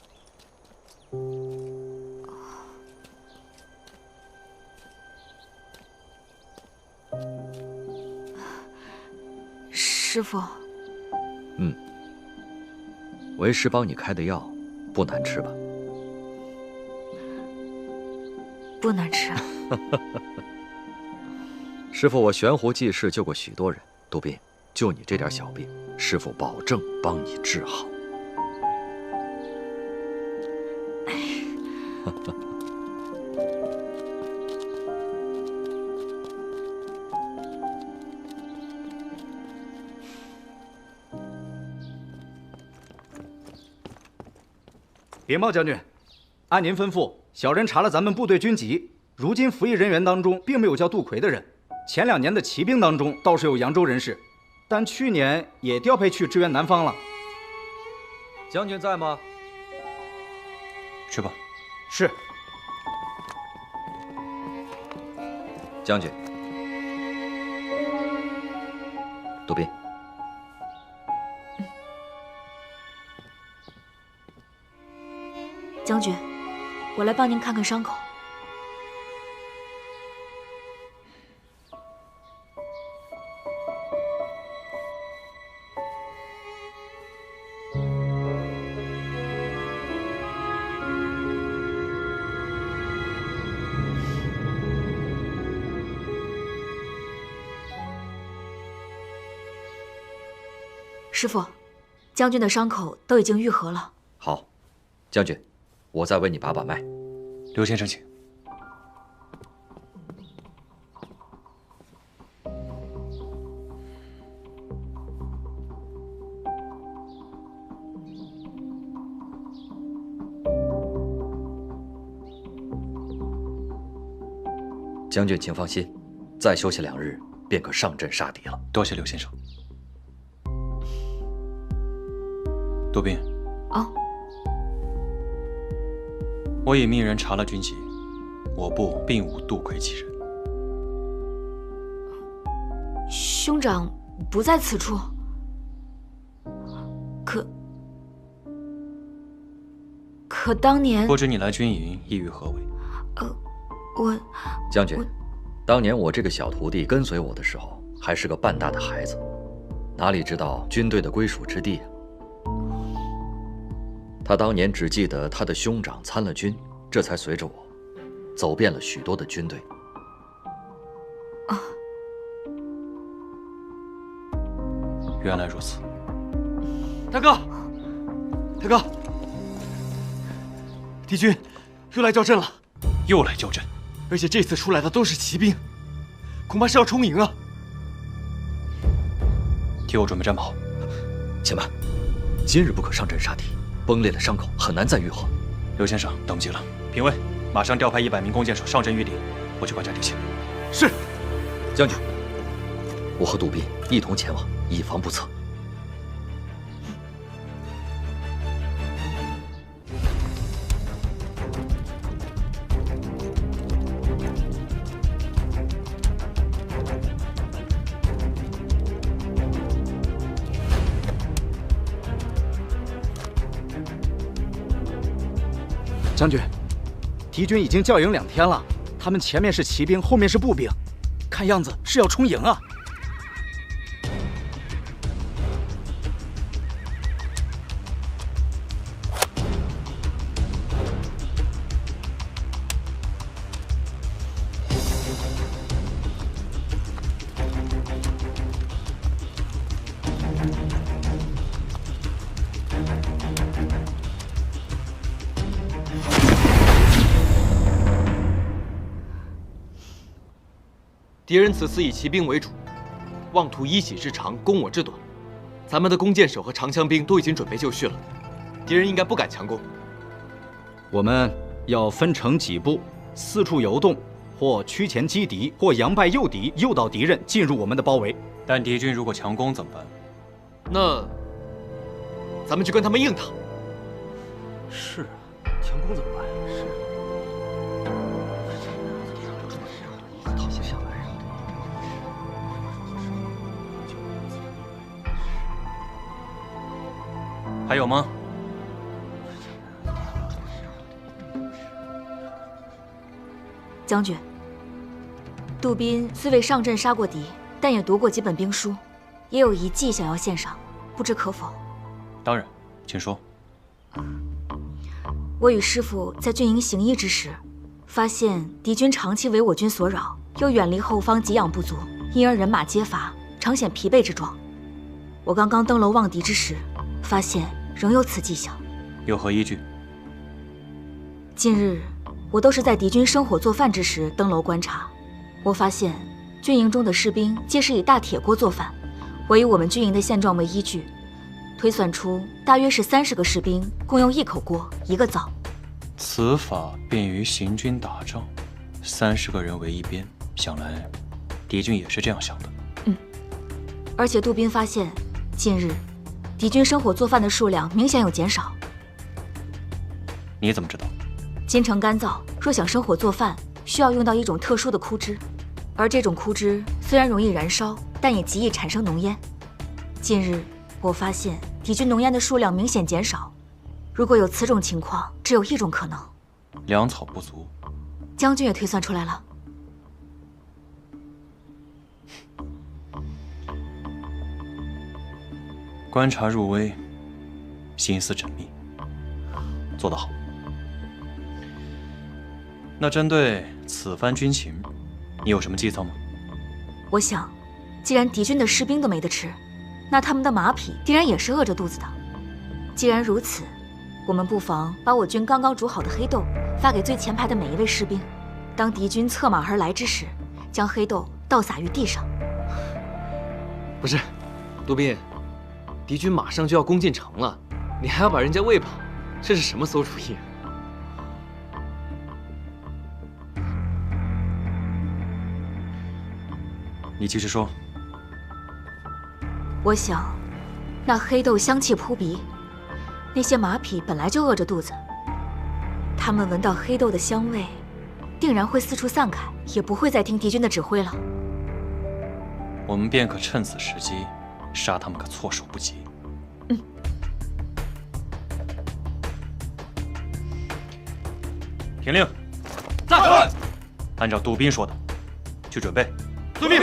师傅。为师帮你开的药不难吃吧？不难吃。师傅，我悬壶济世救过许多人，杜宾，就你这点小病，师傅保证帮你治好。禀报将军，按您吩咐，小人查了咱们部队军籍，如今服役人员当中并没有叫杜奎的人。前2年的骑兵当中倒是有扬州人士，但去年也调配去支援南方了。将军在吗？去吧。是。将军，杜宾。将军，我来帮您看看伤口。师傅，将军的伤口都已经愈合了。好，将军，我再为你把把脉。刘先生，请。将军，请放心，再休息2日，便可上阵杀敌了。多谢刘先生。杜宾。哦。我已命人查了军籍，我部并无杜奎其人。兄长不在此处。可当年……不知你来军营意欲何为？我将军，当年我这个小徒弟跟随我的时候，还是个半大的孩子，哪里知道军队的归属之地啊？他当年只记得他的兄长参了军，这才随着我走遍了许多的军队。啊，原来如此。大哥，大哥，敌军又来叫阵了。又来叫阵，而且这次出来的都是骑兵，恐怕是要冲营啊！替我准备战袍。且慢，今日不可上阵杀敌，崩裂的伤口很难再愈合。刘先生，等不及了，评尉，马上调派100名弓箭手上阵御敌，我去观察敌情。是，将军，我和杜宾一同前往，以防不测。将军，敌军已经教营2天了，他们前面是骑兵，后面是步兵，看样子是要冲营啊！敌人此次以骑兵为主，妄图以己之长攻我之短。咱们的弓箭手和长枪兵都已经准备就绪了，敌人应该不敢强攻。我们要分成几步，四处游动，或趋前击敌，或佯败诱敌，诱导敌人进入我们的包围。但敌军如果强攻怎么办？那咱们就跟他们硬打。是啊，强攻怎么办？是。还有吗？将军，杜宾虽未上阵杀过敌，但也读过几本兵书，也有一计想要献上，不知可否？当然，请说。我与师父在军营行医之时，发现敌军长期为我军所扰，又远离后方给养不足，因而人马皆乏，常显疲惫之状。我刚刚登楼望敌之时，发现仍有此迹象。有何依据？近日我都是在敌军生火做饭之时登楼观察，我发现军营中的士兵皆是以大铁锅做饭，我以我们军营的现状为依据，推算出大约是30个士兵共用1口锅1个灶。此法便于行军打仗，30个人为一边，想来敌军也是这样想的。而且杜宾发现近日敌军生火做饭的数量明显有减少。你怎么知道？金城干燥，若想生火做饭，需要用到一种特殊的枯枝，而这种枯枝虽然容易燃烧，但也极易产生浓烟。近日我发现敌军浓烟的数量明显减少，如果有此种情况，只有一种可能：粮草不足。将军也推算出来了。观察入微，心思缜密，做得好。那针对此番军情，你有什么计策吗？我想，既然敌军的士兵都没得吃，那他们的马匹定然也是饿着肚子的。既然如此，我们不妨把我军刚刚煮好的黑豆发给最前排的每一位士兵，当敌军策马而来之时，将黑豆倒洒于地上。不是，杜宾，敌军马上就要攻进城了，你还要把人家喂饱，这是什么馊主意？你继续说。我想，那黑豆香气扑鼻，那些马匹本来就饿着肚子，他们闻到黑豆的香味，定然会四处散开，也不会再听敌军的指挥了。我们便可趁此时机，杀他们个措手不及。听令，在。按照杜宾说的，去准备。遵命。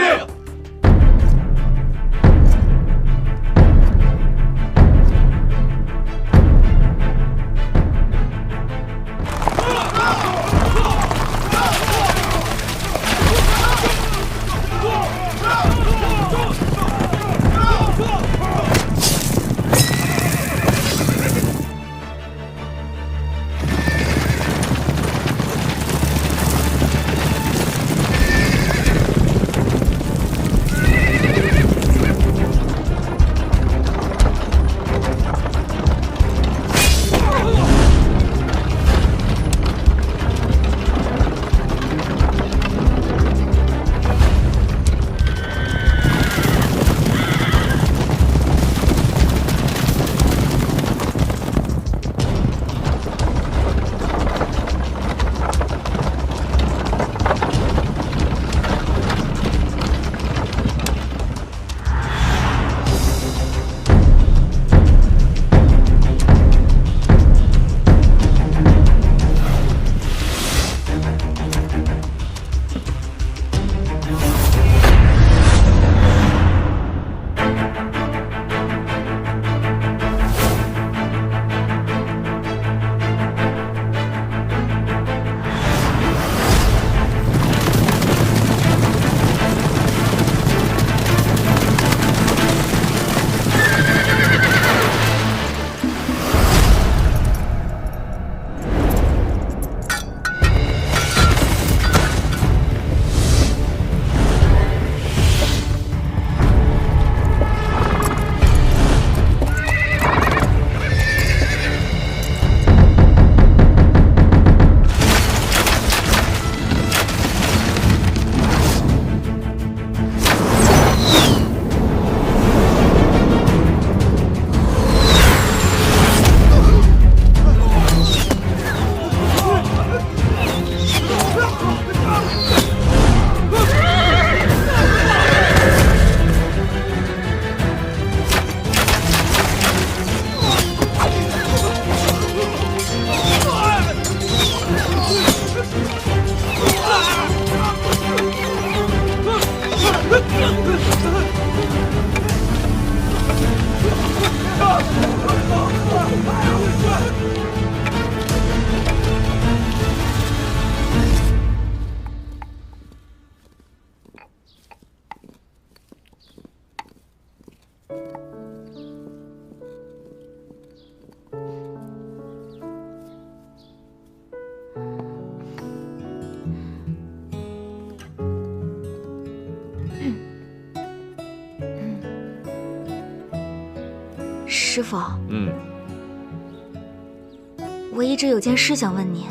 师傅，我一直有件事想问您，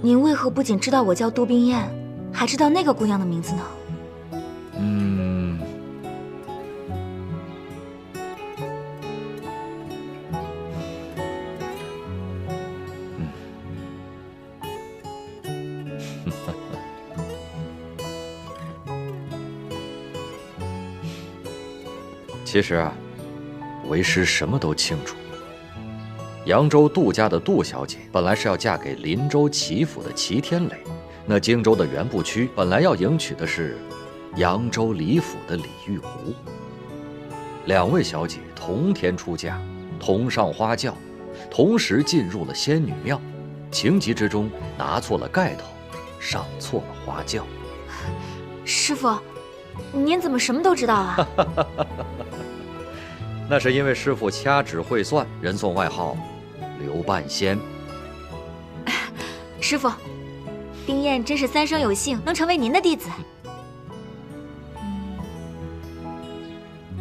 您为何不仅知道我叫杜冰燕，还知道那个姑娘的名字呢？其实啊，为师什么都清楚。扬州杜家的杜小姐本来是要嫁给林州齐府的齐天磊，那荆州的原部区本来要迎娶的是扬州李府的李玉湖。两位小姐同天出嫁，同上花轿，同时进入了仙女庙，情急之中拿错了盖头，上错了花轿。师傅，您怎么什么都知道啊？那是因为师傅掐指会算，人送外号刘半仙。师傅，冰燕真是三生有幸能成为您的弟子。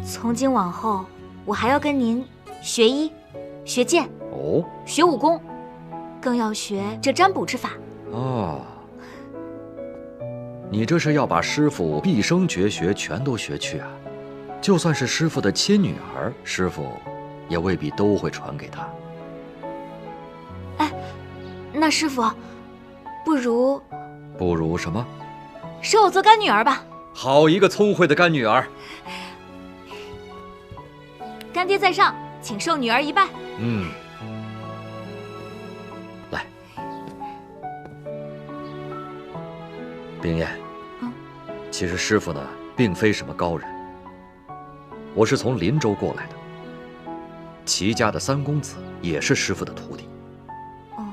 从今往后，我还要跟您学医、学剑、哦，学武功，更要学这占卜之法。哦，你这是要把师傅毕生绝学全都学去啊？就算是师傅的亲女儿，师傅也未必都会传给她。哎，那师傅，不如什么？收我做干女儿吧。好一个聪慧的干女儿！干爹在上，请受女儿一拜。嗯，来，冰燕。其实师傅呢，并非什么高人。我是从林州过来的，齐家的三公子也是师傅的徒弟。哦，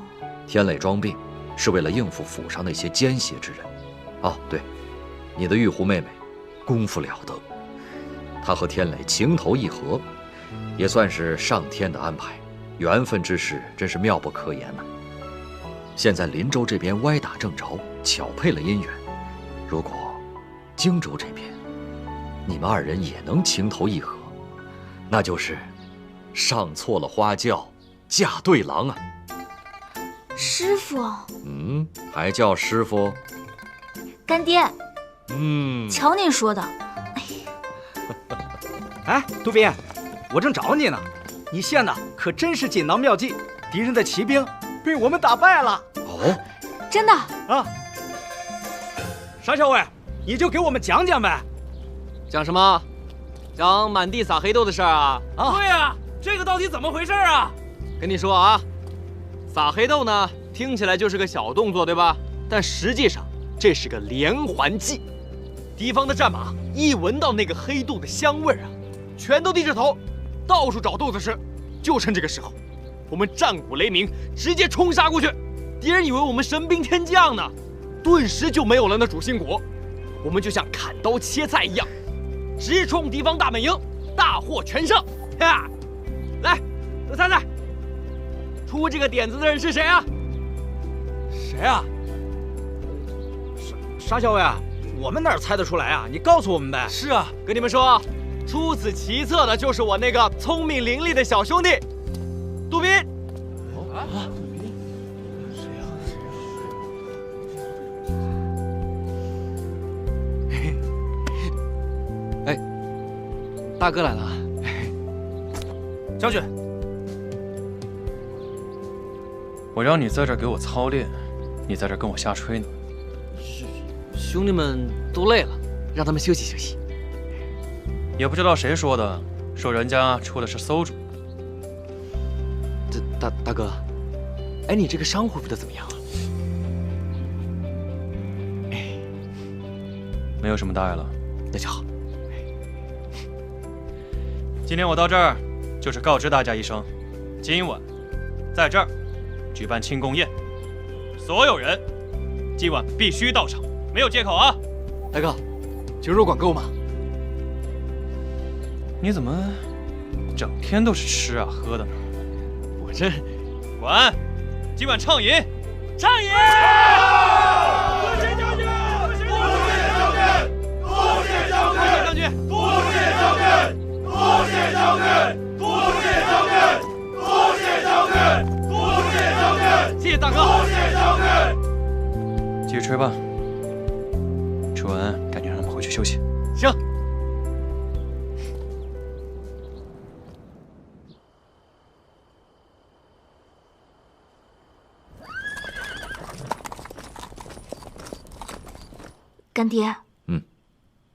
天磊装病，是为了应付府上那些奸邪之人。哦，对，你的玉狐妹妹，功夫了得，她和天磊情投意合，也算是上天的安排，缘分之事真是妙不可言呐。现在林州这边歪打正着，巧配了姻缘。如果荆州这边你们二人也能情投意合，那就是上错了花轿，嫁对郎啊！师傅，还叫师傅？干爹，瞧您说的。哎，杜宾，我正找你呢，你献的可真是锦囊妙计，敌人的骑兵被我们打败了。哦，真的啊？沙校尉，你就给我们讲讲呗。讲什么？讲满地撒黑豆的事儿啊？对呀，这个到底怎么回事啊？跟你说啊，撒黑豆呢，听起来就是个小动作，对吧？但实际上这是个连环计。敌方的战马一闻到那个黑豆的香味啊，全都低着头，到处找豆子吃。就趁这个时候，我们战鼓雷鸣，直接冲杀过去。敌人以为我们神兵天降呢，顿时就没有了那主心骨。我们就像砍刀切菜一样，直冲敌方大本营，大获全胜。哈！来，都猜猜，出这个点子的人是谁啊？谁啊？沙校尉啊，我们哪猜得出来啊？你告诉我们呗。是啊，跟你们说，出此其策的就是我那个聪明伶俐的小兄弟，杜宾。哎，大哥来了。将军，我让你在这儿给我操练，你在这儿跟我瞎吹呢。兄弟们都累了，让他们休息休息。也不知道谁说的，说人家出的是馊主。大哥，哎，你这个伤恢复的怎么样啊？没有什么大碍了。那就好。今天我到这儿，就是告知大家一声，今晚在这儿举办庆功宴，所有人今晚必须到场，没有借口啊！大哥，酒肉管够吗？你怎么整天都是吃啊喝的呢？我这管，今晚畅饮，畅饮！多谢将军！多谢将军！多谢将军！多谢将军！多谢将军！多谢将军！多谢将军！多谢将军！谢谢大哥！多谢将军！继续吹吧。吹完赶紧让他们回去休息。行。干爹，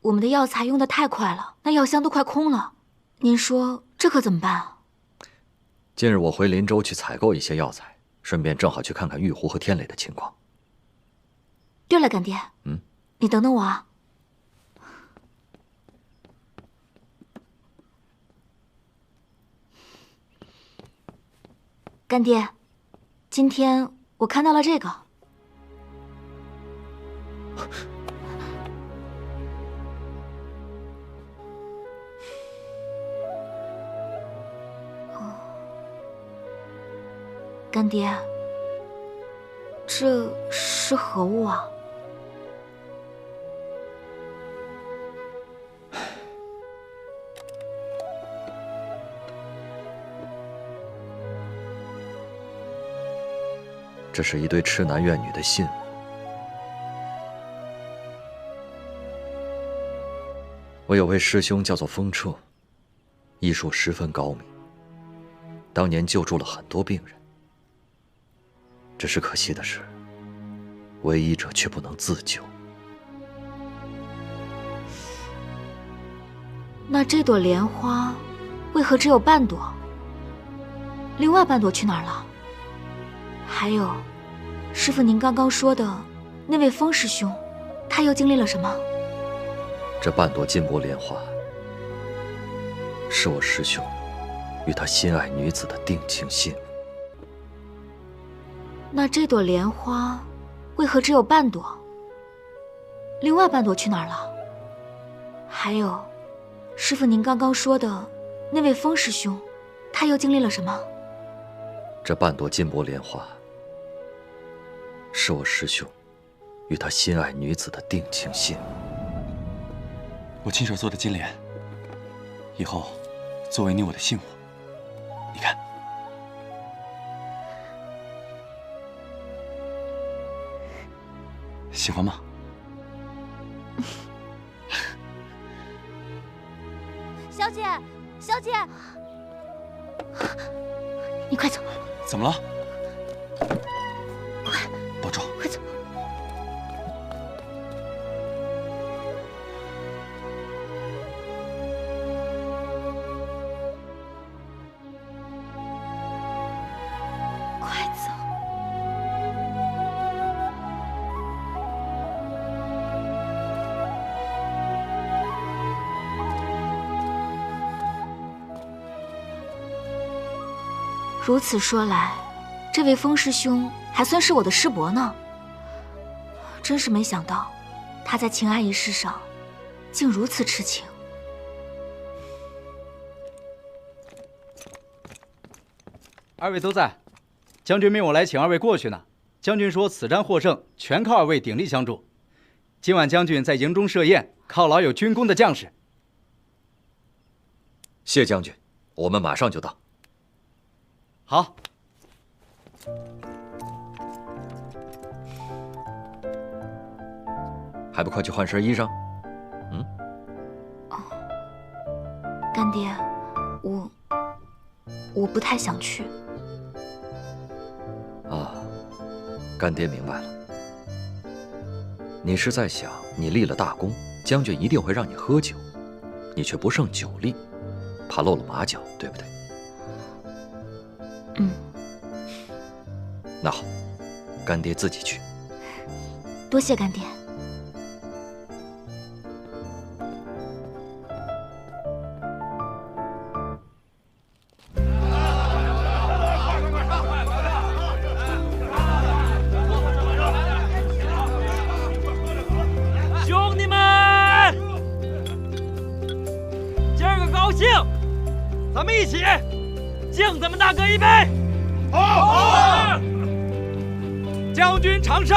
我们的药材用得太快了，那药箱都快空了。您说这可怎么办啊？近日我回林州去采购一些药材，顺便正好去看看玉狐和天磊的情况。对了，干爹，你等等我啊。干爹，今天我看到了这个。干爹，这是何物啊？这是一对痴男怨女的信物。我有位师兄叫做风彻，医术十分高明，当年救助了很多病人。只是可惜的是，为医者却不能自救。那这朵莲花为何只有半朵？另外半朵去哪儿了？还有，师父您刚刚说的那位风师兄，他又经历了什么？这半朵金箔莲花，是我师兄与他心爱女子的定情信物。那这朵莲花为何只有半朵？另外半朵去哪儿了？还有，师父您刚刚说的那位风师兄，他又经历了什么？这半朵金箔莲花，是我师兄与他心爱女子的定情信物。我亲手做的金莲，以后作为你我的信物。你看，喜欢吗？小姐，小姐，你快走！怎么了？保重！快走！快走！如此说来，这位风师兄还算是我的师伯呢。真是没想到，他在情爱一事上，竟如此痴情。二位都在，将军命我来请二位过去呢。将军说此战获胜，全靠二位鼎力相助。今晚将军在营中设宴，犒劳有军功的将士。谢将军，我们马上就到。好。还不快去换身衣裳？干爹，我不太想去。啊，干爹明白了。你是在想，你立了大功，将军一定会让你喝酒，你却不胜酒力，怕露了马脚，对不对？那好，干爹自己去。多谢干爹。兄弟们，今儿个高兴，咱们一起敬咱们大哥一杯。好！将军常胜！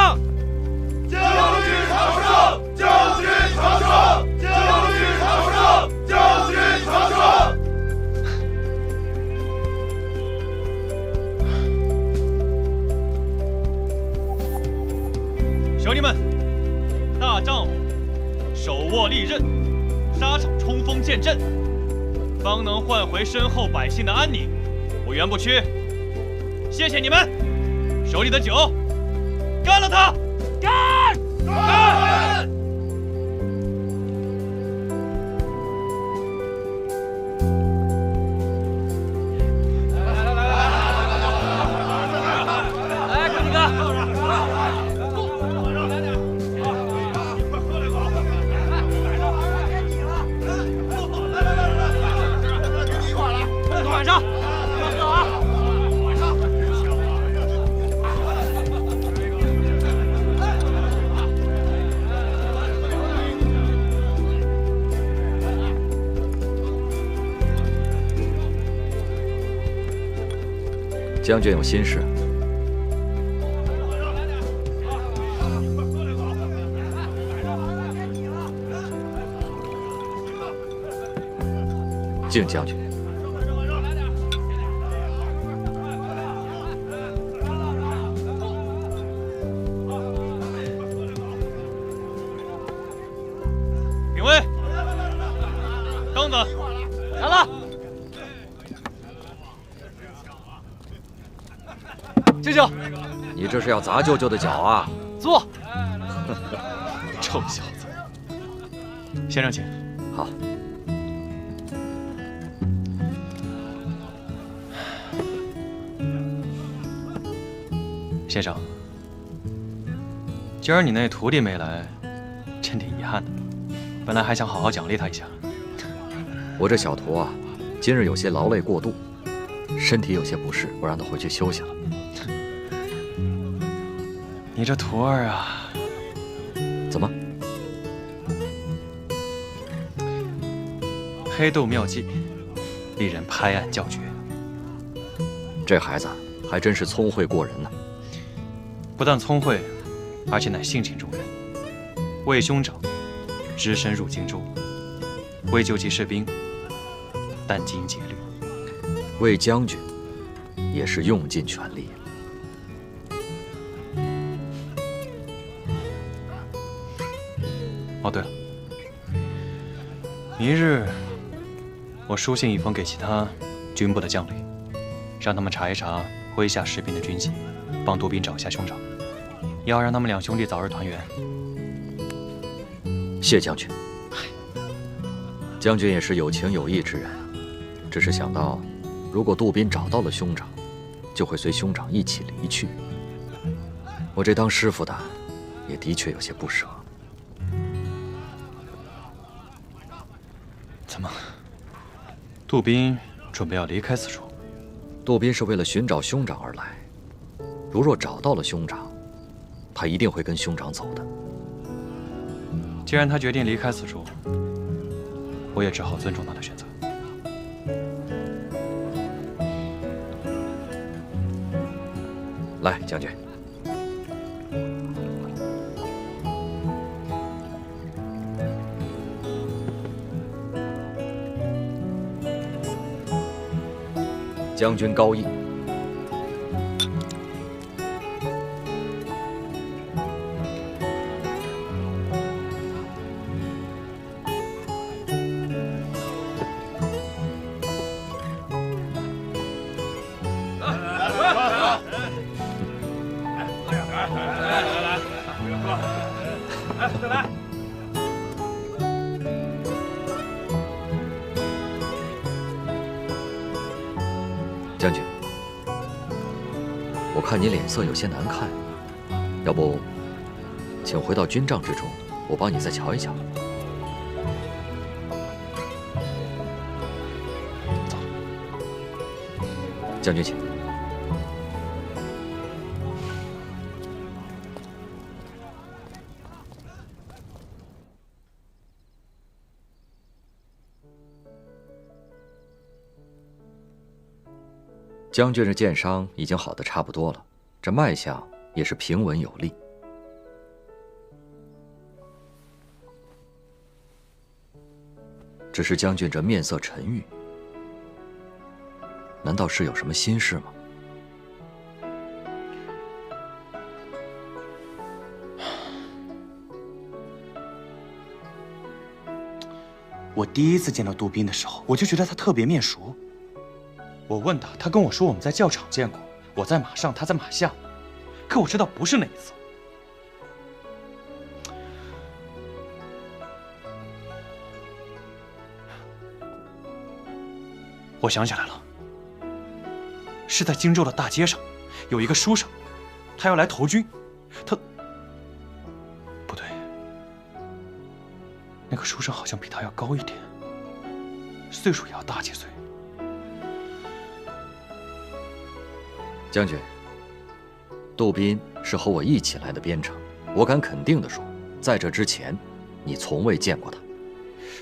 将军常胜！将军常胜！将军常胜！将军常胜！兄弟们，大丈夫手握利刃，沙场冲锋陷阵，方能换回身后百姓的安宁，不冤不屈。谢谢你们，手里的酒，干了他！干！干！来，哥几个！晚上，喝啊！将军有心事。敬将军。禀位，凳子来了。舅舅，你这是要砸舅舅的脚啊？坐。臭小子，先生请。好。先生，今儿你那徒弟没来，真挺遗憾的。本来还想好好奖励他一下。我这小徒啊，今日有些劳累过度，身体有些不适，我让他回去休息了。你这徒儿啊，怎么？黑豆妙计，令人拍案叫绝。这孩子还真是聪慧过人呢。不但聪慧，而且乃性情中人。为兄长，只身入荆州，为救济士兵，殚精竭虑；为将军，也是用尽全力。哦，对了，明日我书信一封给其他军部的将领，让他们查一查麾下士兵的军籍，帮杜宾找一下兄长，要让他们两兄弟早日团圆。谢将军。将军也是有情有义之人，只是想到，如果杜宾找到了兄长，就会随兄长一起离去。我这当师傅的，也的确有些不舍。怎么？杜宾准备要离开此处？杜宾是为了寻找兄长而来，如若找到了兄长，他一定会跟兄长走的。既然他决定离开此处，我也只好尊重他的选择。来，将军。将军高义。再来！将军，我看你脸色有些难看，要不，请回到军帐之中，我帮你再瞧一瞧。走，将军请。将军这箭伤已经好得差不多了，这脉象也是平稳有力。只是将军这面色沉郁，难道是有什么心事吗？我第一次见到杜宾的时候，我就觉得他特别面熟。我问他，他跟我说我们在教场见过，我在马上，他在马下，可我知道不是那一次。我想起来了，是在荆州的大街上，有一个书生，他要来投军，他不对，那个书生好像比他要高一点，岁数也要大几岁。将军，杜宾是和我一起来的边城，我敢肯定地说，在这之前，你从未见过他。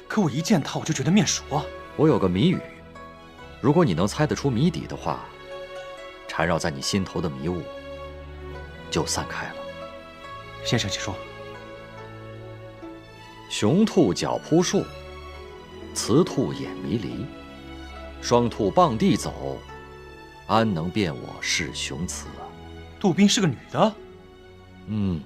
可我一见他，我就觉得面熟啊。我有个谜语，如果你能猜得出谜底的话，缠绕在你心头的迷雾就散开了。先生，请说。雄兔脚扑树，雌兔眼迷离，双兔傍地走，安能辨我是雄雌啊？杜宾是个女的？嗯。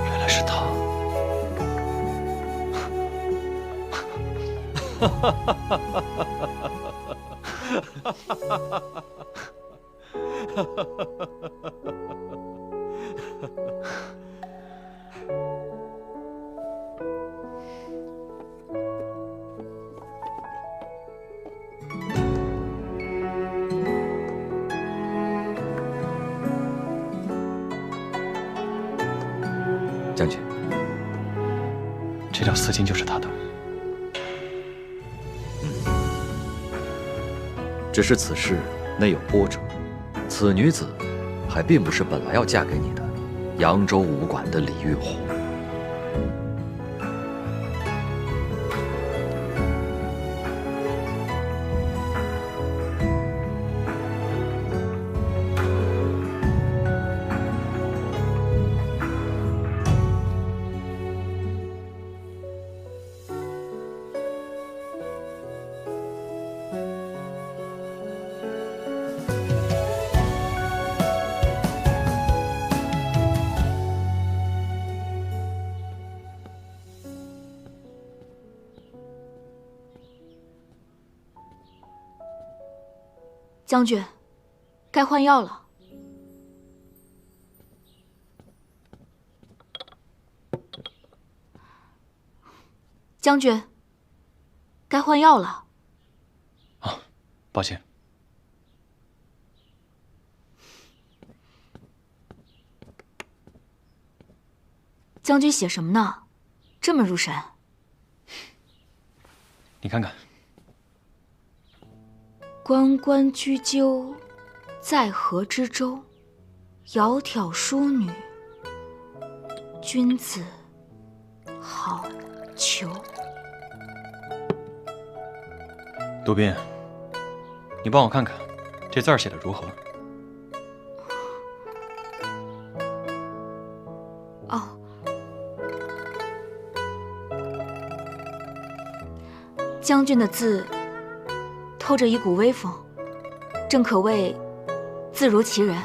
原来是她。哈哈哈哈哈哈！将军，这条丝巾就是她的。只是此事内有波折，此女子还并不是本来要嫁给你的扬州武馆的李玉红。将军，该换药了。将军，该换药了。啊，抱歉。将军写什么呢？这么入神。你看看。关关雎鸠，在河之洲。窈窕淑女，君子好逑。杜宾，你帮我看看，这字儿写的如何？哦，将军的字透着一股威风，正可谓字如其人。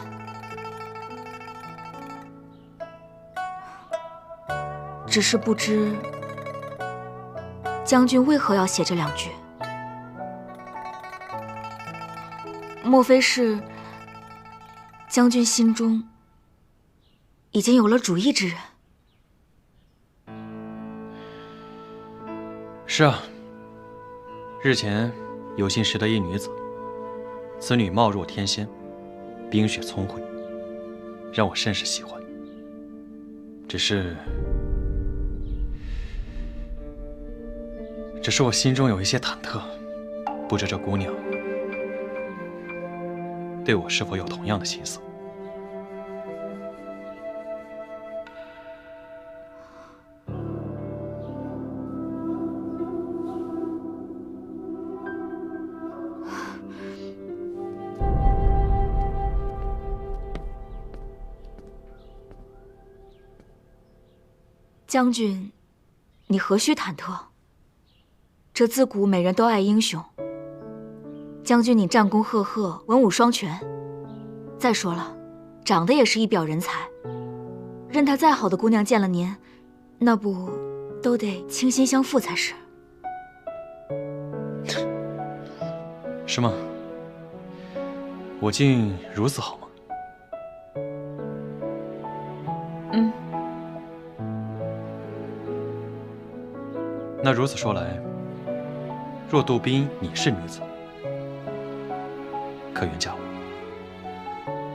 只是不知将军为何要写这两句？莫非是将军心中已经有了主意之人？是啊，日前有幸识得一女子，此女貌若天仙，冰雪聪慧，让我甚是喜欢。只是我心中有一些忐忑，不知这姑娘对我是否有同样的心思。将军，你何须忐忑？这自古美人都爱英雄。将军你战功赫赫，文武双全。再说了，长得也是一表人才。任他再好的姑娘见了您，那不都得倾心相附才是？是吗？我竟如此好吗？嗯。那如此说来，若杜宾你是女子，可愿嫁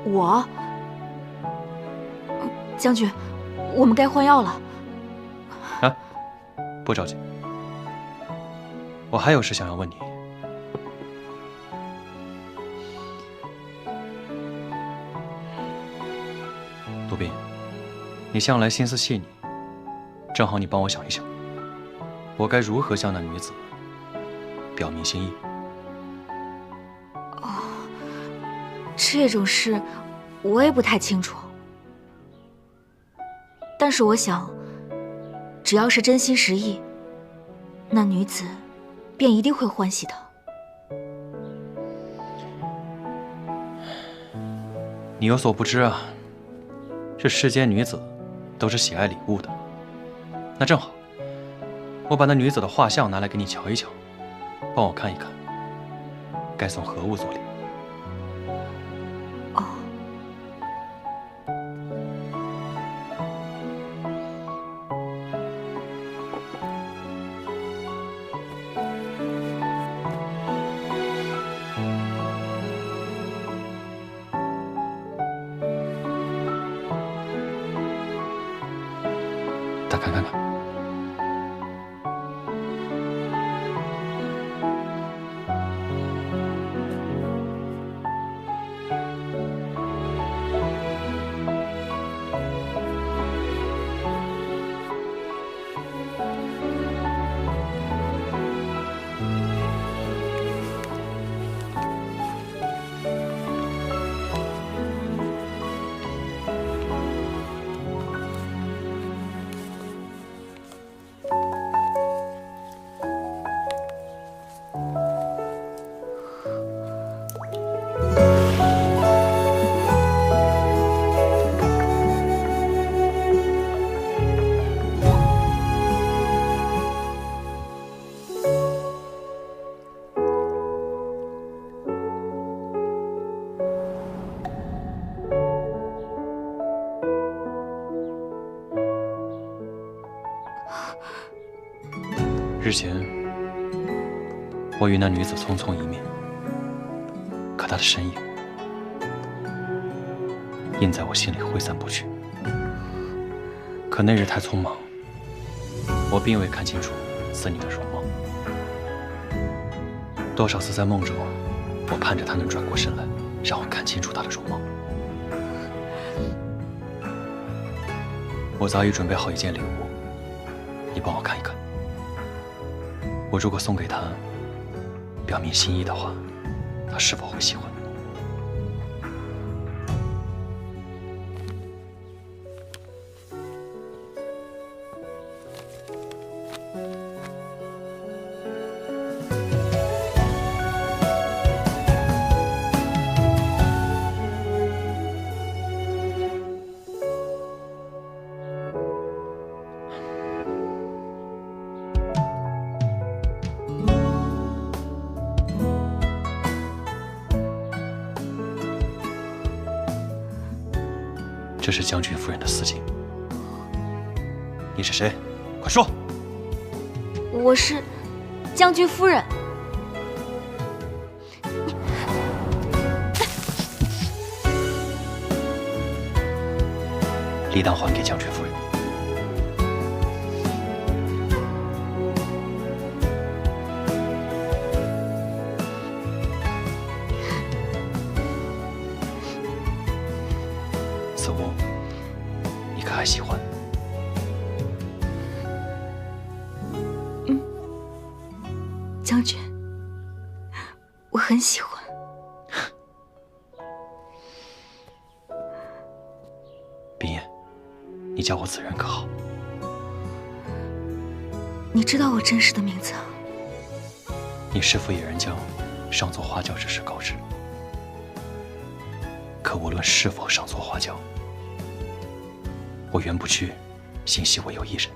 我？我？将军，我们该换药了。啊，不着急，我还有事想要问你。杜宾，你向来心思细腻，正好你帮我想一想，我该如何向那女子表明心意？哦，这种事我也不太清楚。但是我想，只要是真心实意，那女子便一定会欢喜的。你有所不知啊，这世间女子都是喜爱礼物的。那正好，我把那女子的画像拿来给你瞧一瞧，帮我看一看，该送何物做礼。哦。打开看看。日前，我与那女子匆匆一面，可她的身影印在我心里挥散不去。可那日太匆忙，我并未看清楚此女的容貌。多少次在梦中，我盼着她能转过身来，让我看清楚她的容貌。我早已准备好一件礼物，你帮我看一看。我如果送给她，表明心意的话，她是否会喜欢？这是将军夫人的私信。你是谁？快说！我是将军夫人。礼当还给将军夫人。此物，你可还喜欢？将军，我很喜欢。冰叶，你叫我子然可好？你知道我真实的名字？你师父野人将上做花轿之事告知。可无论是否上做花轿，我原不屈，心系唯有一人，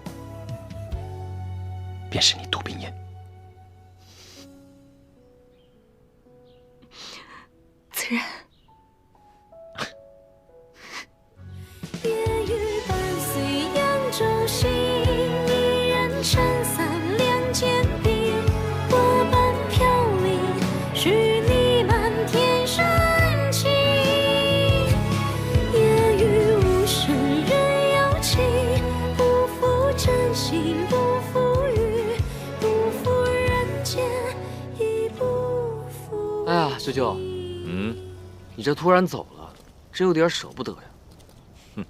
便是你杜冰烟。子然。夜雨伴随扬州行，一人撑伞两肩并，我伴飘零，许你满天深情。夜雨无声人有情，不负真心不负雨，不负人间亦不负。哎呀，舅舅，你这突然走了，真有点舍不得呀。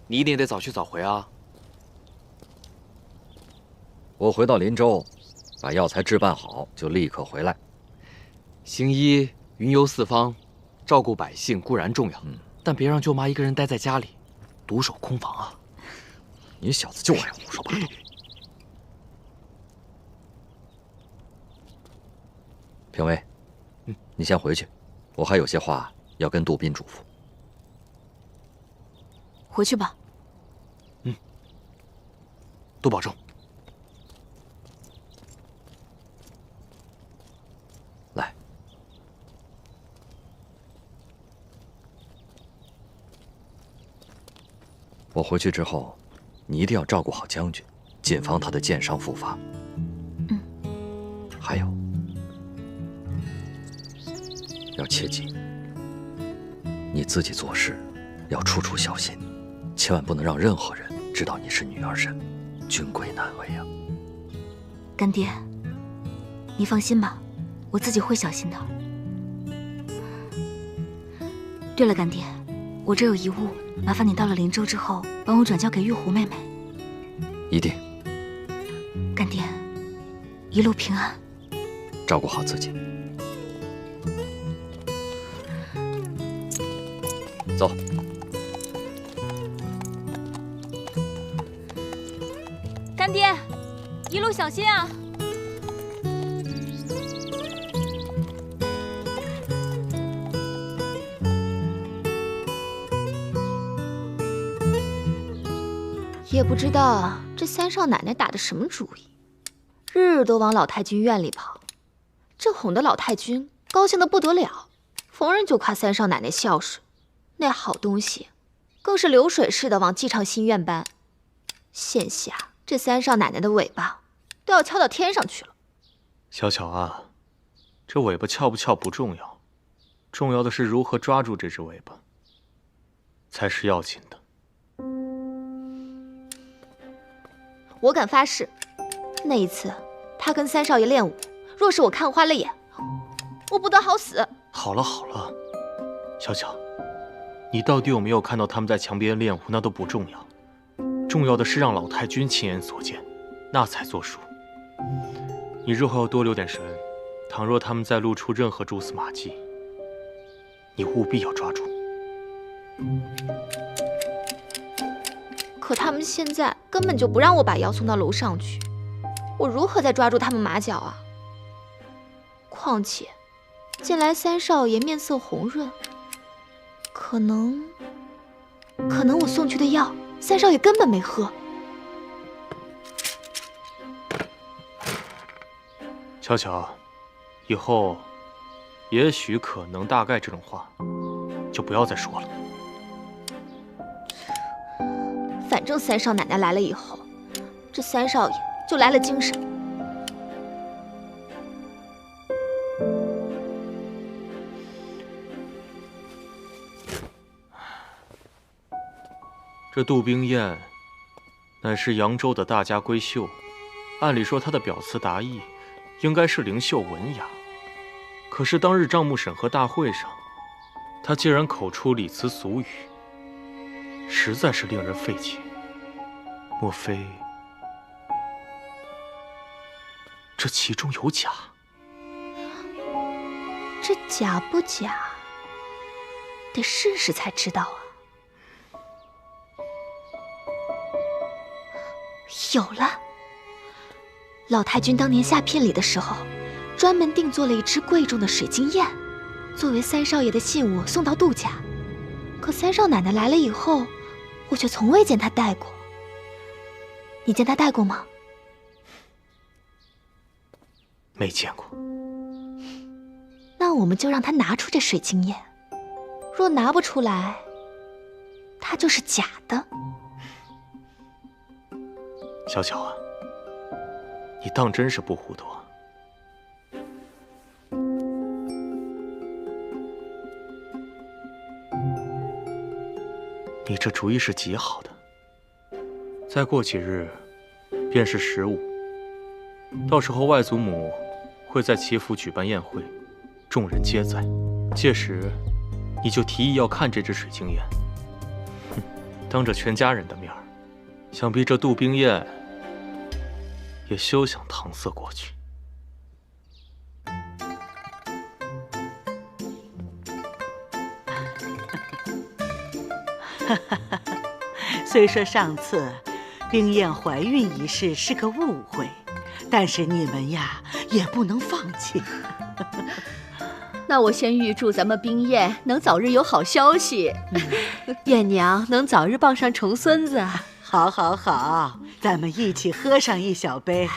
你一定得早去早回啊！我回到林州，把药材置办好，就立刻回来。行医云游四方，照顾百姓固然重要，但别让舅妈一个人待在家里，独守空房啊！你小子就爱胡说八道。评委，你先回去，我还有些话要跟杜宾嘱咐。回去吧。多保重。来，我回去之后，你一定要照顾好将军，谨防他的剑伤复发。还有，要切记，你自己做事要处处小心，千万不能让任何人知道你是女儿身，君贵难为啊！干爹，你放心吧，我自己会小心的。对了，干爹，我这有遗物，麻烦你到了林州之后，帮我转交给玉狐妹妹。一定。干爹，一路平安，照顾好自己。走。干爹，一路小心啊！也不知道这三少奶奶打的什么主意，日日都往老太君院里跑，这哄得老太君高兴得不得了，逢人就夸三少奶奶孝顺，那好东西更是流水似的往姬昌新院搬。现下这三少奶奶的尾巴都要翘到天上去了。小巧啊，这尾巴翘不翘不重要，重要的是如何抓住这只尾巴，才是要紧的。我敢发誓，那一次他跟三少爷练武，若是我看花了眼，我不得好死。好了好了，小巧，你到底有没有看到他们在墙边练武，那都不重要，重要的是让老太君亲眼所见，那才作数。你日后要多留点神，倘若他们再露出任何蛛丝马迹，你务必要抓住。可他们现在根本就不让我把药送到楼上去，我如何再抓住他们马脚啊？况且，近来三少爷面色红润，可能我送去的药，三少爷根本没喝。巧巧，以后也许可能大概这种话，就不要再说了。反正三少奶奶来了以后，这三少爷就来了精神。这杜冰雁乃是扬州的大家闺秀，按理说她的表词达意应该是灵秀文雅，可是当日账目审核大会上，她竟然口出礼词俗语，实在是令人费解。莫非这其中有假？这假不假，得试试才知道啊。有了，老太君当年下聘礼的时候，专门定做了一只贵重的水晶燕，作为三少爷的信物送到杜家。可三少奶奶来了以后，我却从未见她戴过。你见她戴过吗？没见过。那我们就让她拿出这水晶燕，若拿不出来，她就是假的。小巧啊，你当真是不糊涂啊！你这主意是极好的。再过几日，便是15，到时候外祖母会在齐府举办宴会，众人皆在。届时，你就提议要看这只水晶燕。哼，当着全家人的面儿，想必这杜冰雁也休想搪塞过去。虽说上次冰燕怀孕一事是个误会，但是你们呀也不能放弃。那我先预祝咱们冰燕能早日有好消息，燕娘能早日抱上重孙子。好，好，好，咱们一起喝上一小杯。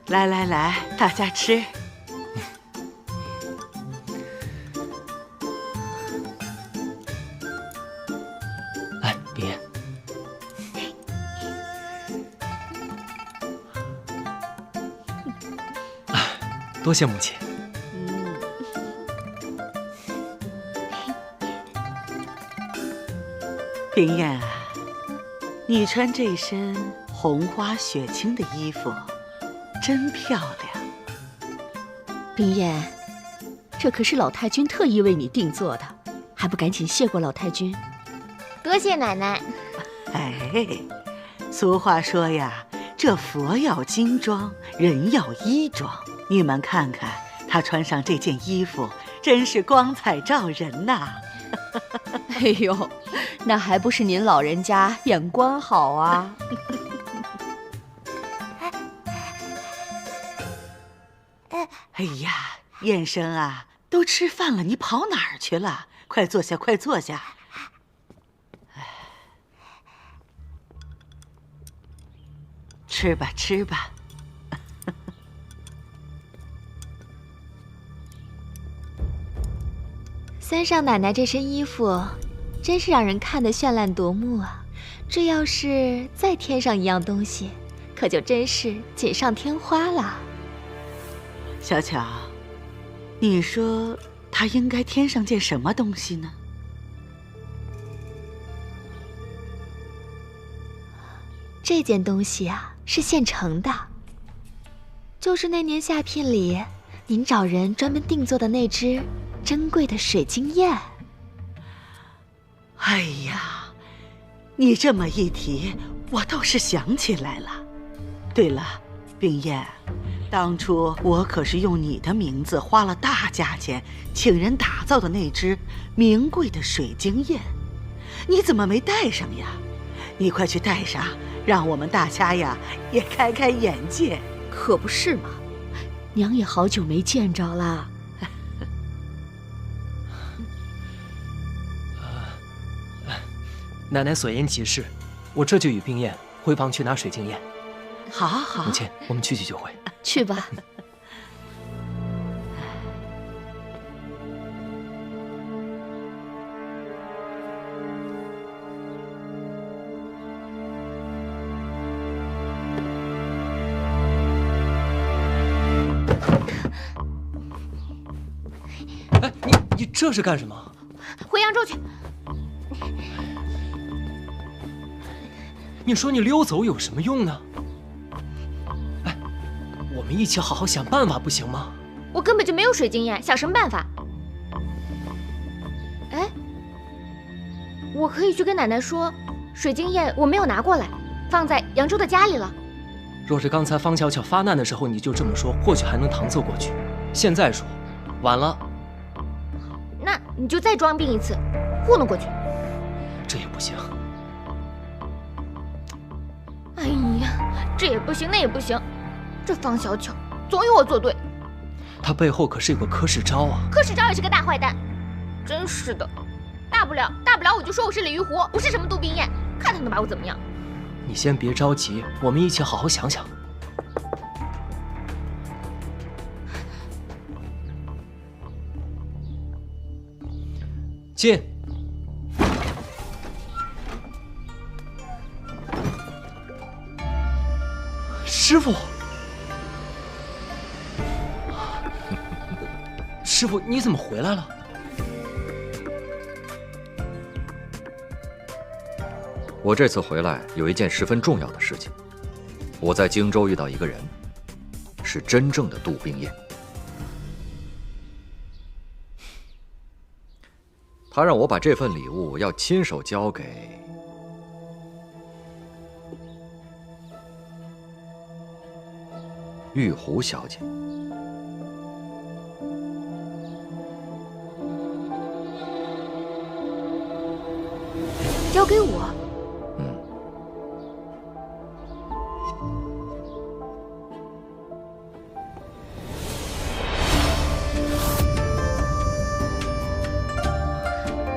来来来，大家吃。来，冰燕。多谢母亲。冰燕啊，你穿这身红花雪青的衣服，真漂亮。冰燕，这可是老太君特意为你定做的，还不赶紧谢过老太君？多谢奶奶。哎，俗话说呀，这佛要金装，人要衣装。你们看看，她穿上这件衣服，真是光彩照人呐！哎呦，那还不是您老人家眼光好啊！哎呀，燕生啊，都吃饭了，你跑哪儿去了？快坐下，快坐下。吃吧，吃吧。三少奶奶这身衣服，真是让人看得绚烂夺目啊！这要是再添上一样东西，可就真是锦上添花了。小巧，你说她应该添上件什么东西呢？这件东西啊，是现成的，就是那年下聘里您找人专门定做的那只珍贵的水晶燕。哎呀，你这么一提，我倒是想起来了。对了，冰燕，当初我可是用你的名字花了大价钱请人打造的那只名贵的水晶燕，你怎么没带上呀？你快去带上，让我们大家呀也开开眼界。可不是嘛，娘也好久没见着了。奶奶所言极是，我这就与冰燕回房去拿水晶燕。好，好。母亲，我们去就回。去吧。哎，你这是干什么？回扬州去。你说你溜走有什么用呢？哎，我们一起好好想办法不行吗？我根本就没有水晶燕，想什么办法？哎，我可以去跟奶奶说，水晶燕我没有拿过来，放在扬州的家里了。若是刚才方巧巧发难的时候你就这么说，或许还能搪塞过去。现在说，晚了。那你就再装病一次，糊弄过去。这也不行。哎呀，这也不行，那也不行，这方小巧总有我作对。他背后可是有个柯世昭啊！柯世昭也是个大坏蛋，真是的。大不了我就说我是李玉湖，不是什么杜冰燕，看他能把我怎么样。你先别着急，我们一起好好想想。进。师傅，师傅，你怎么回来了？我这次回来有一件十分重要的事情，我在荆州遇到一个人，是真正的杜冰燕。他让我把这份礼物要亲手交给玉壶小姐。交给我。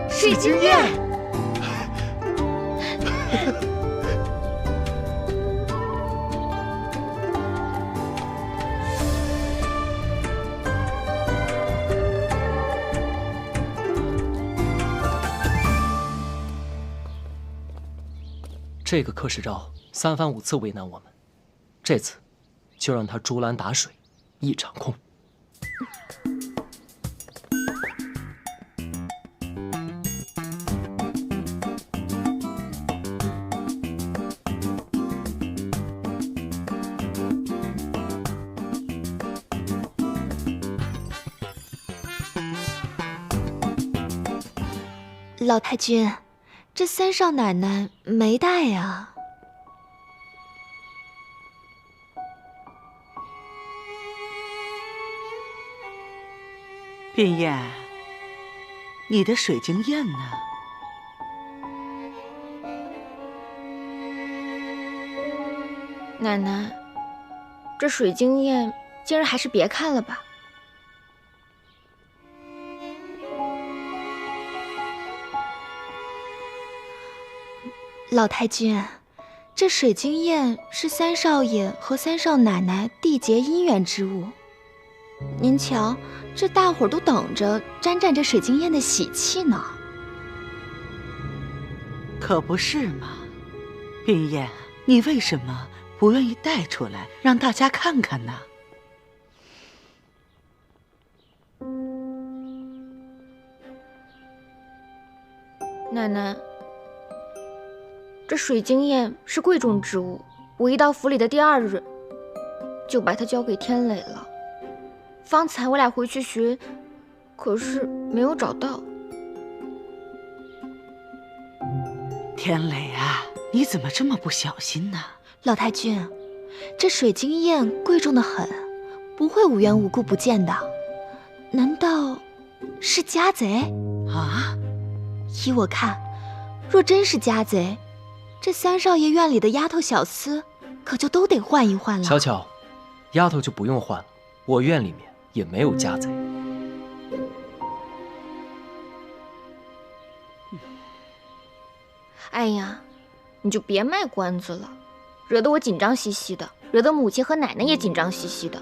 水晶宴。这个柯世昭3番5次为难我们，这次就让他竹篮打水一场空。老太君，这三少奶奶没带呀。冰燕，你的水晶宴呢？奶奶，这水晶宴今儿还是别看了吧。老太君，这水晶宴是三少爷和三少奶奶缔结姻缘之物。您瞧，这大伙儿都等着沾沾这水晶宴的喜气呢。可不是嘛，冰燕，你为什么不愿意带出来让大家看看呢？奶奶，这水晶宴是贵重之物，我一到府里的第2日，就把它交给天磊了。方才我俩回去寻，可是没有找到。天磊啊，你怎么这么不小心呢？老太君，这水晶宴贵重的很，不会无缘无故不见的。难道是家贼啊？依我看，若真是家贼，这三少爷院里的丫头小厮可就都得换一换了。巧巧，丫头就不用换了，我院里面也没有家贼。哎呀，你就别卖关子了，惹得我紧张兮兮的，惹得母亲和奶奶也紧张兮兮的。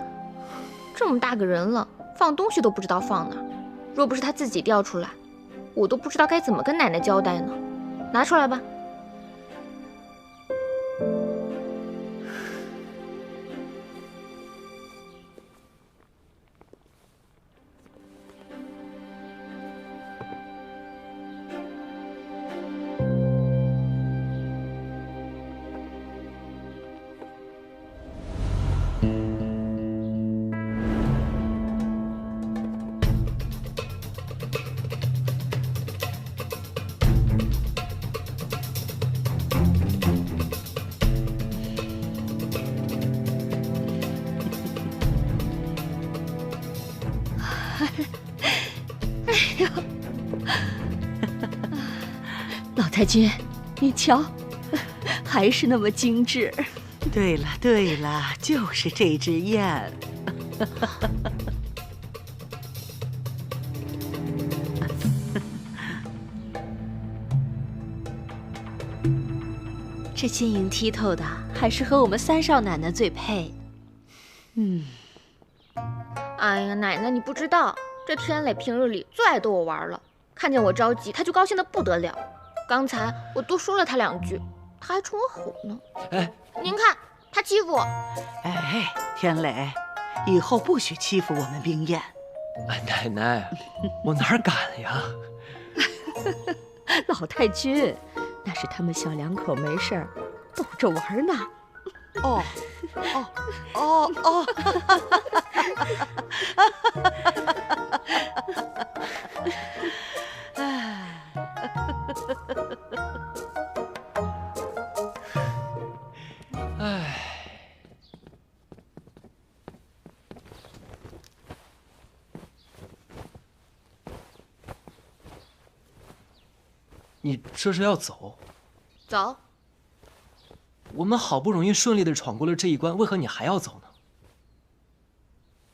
这么大个人了，放东西都不知道放哪儿，若不是他自己掉出来，我都不知道该怎么跟奶奶交代呢。拿出来吧。哎呦，老太君，你瞧，还是那么精致。对了对了，就是这只燕。这晶莹剔透的，还是和我们三少奶奶最配。哎呀，奶奶你不知道，这天磊平日里最爱逗我玩了，看见我着急，他就高兴得不得了。刚才我多说了他2句，他还冲我吼呢。哎，您看他欺负我。哎，天磊，以后不许欺负我们冰燕。哎，奶奶，我哪敢呀？老太君，那是他们小两口没事儿逗着玩呢。哦，哦，哦，哦。你这是要走？走。我们好不容易顺利的闯过了这一关，为何你还要走呢？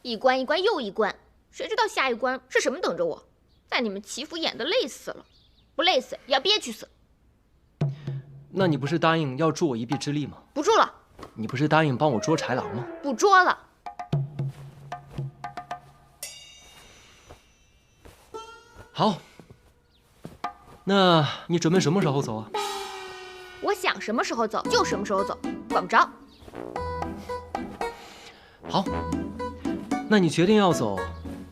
一关一关又一关，谁知道下一关是什么等着我？在你们祈福演的累死了，不累死也要憋屈死。那你不是答应要助我一臂之力吗？不助了。你不是答应帮我捉豺狼吗？不捉了。好，那你准备什么时候走啊？我想什么时候走就什么时候走，管不着。好，那你决定要走，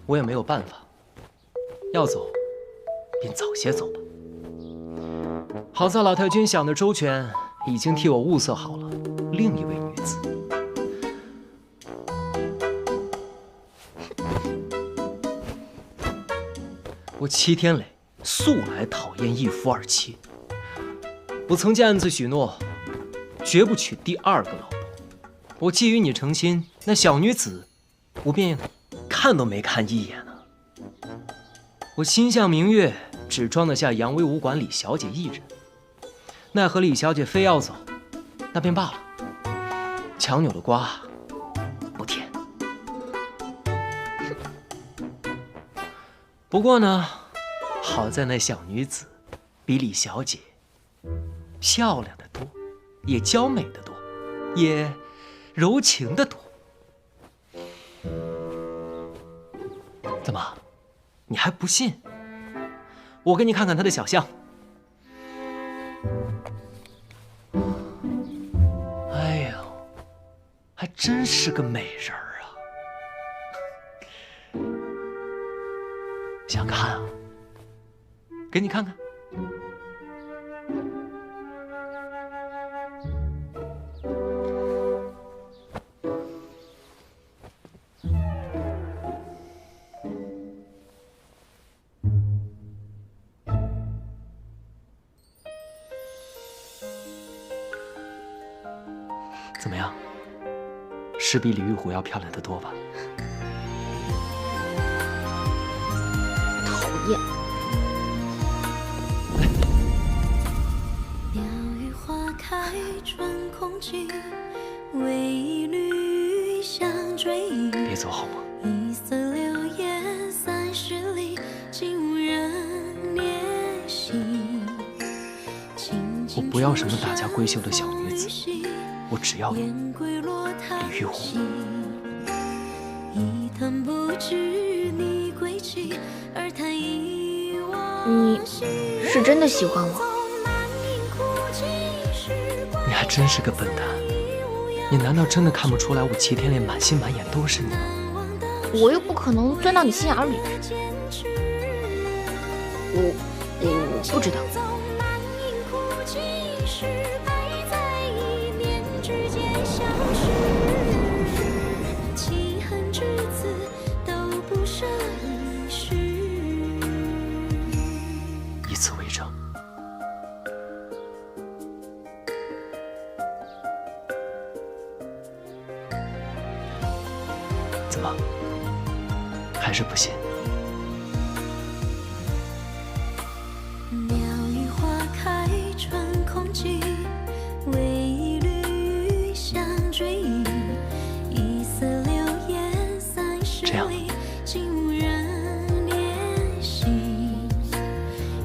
我也没有办法。要走，便早些走吧。好在老太君想的周全，已经替我物色好了另一位女子。我齐天磊素来讨厌一夫二妻，我曾见暗自许诺，绝不娶第二个老婆。我既与你成亲，那小女子，我便看都没看一眼啊。我心向明月，只装得下扬威武馆李小姐一人，奈何李小姐非要走，那便罢了。强扭的瓜不甜。不过呢，好在那小女子比李小姐漂亮的多，也娇美的多，也柔情的多。怎么，你还不信？我给你看看她的小象。哎呦，还真是个美人儿啊！想看啊？给你看看。怎么样？是比李玉虎要漂亮得多吧？讨厌。鸟语花开春空尽，为一缕香追影。别走好吗？一色流烟30里，竟无人念心。我不要什么大家闺秀的小女子，我只要李玉虎。你是真的喜欢我？你还真是个笨蛋！你难道真的看不出来我齐天烈满心满眼都是你吗？我又不可能钻到你心眼里。我不知道。以此为证。怎么，还是不信？鸟语花开春空尽，为一缕香追影。一色流烟30里，竟无人念心。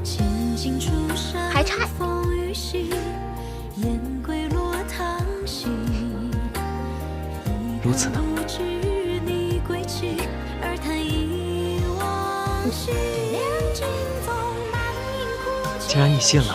千金出山风雨洗，燕归落汤溪。如此呢？既然你信了，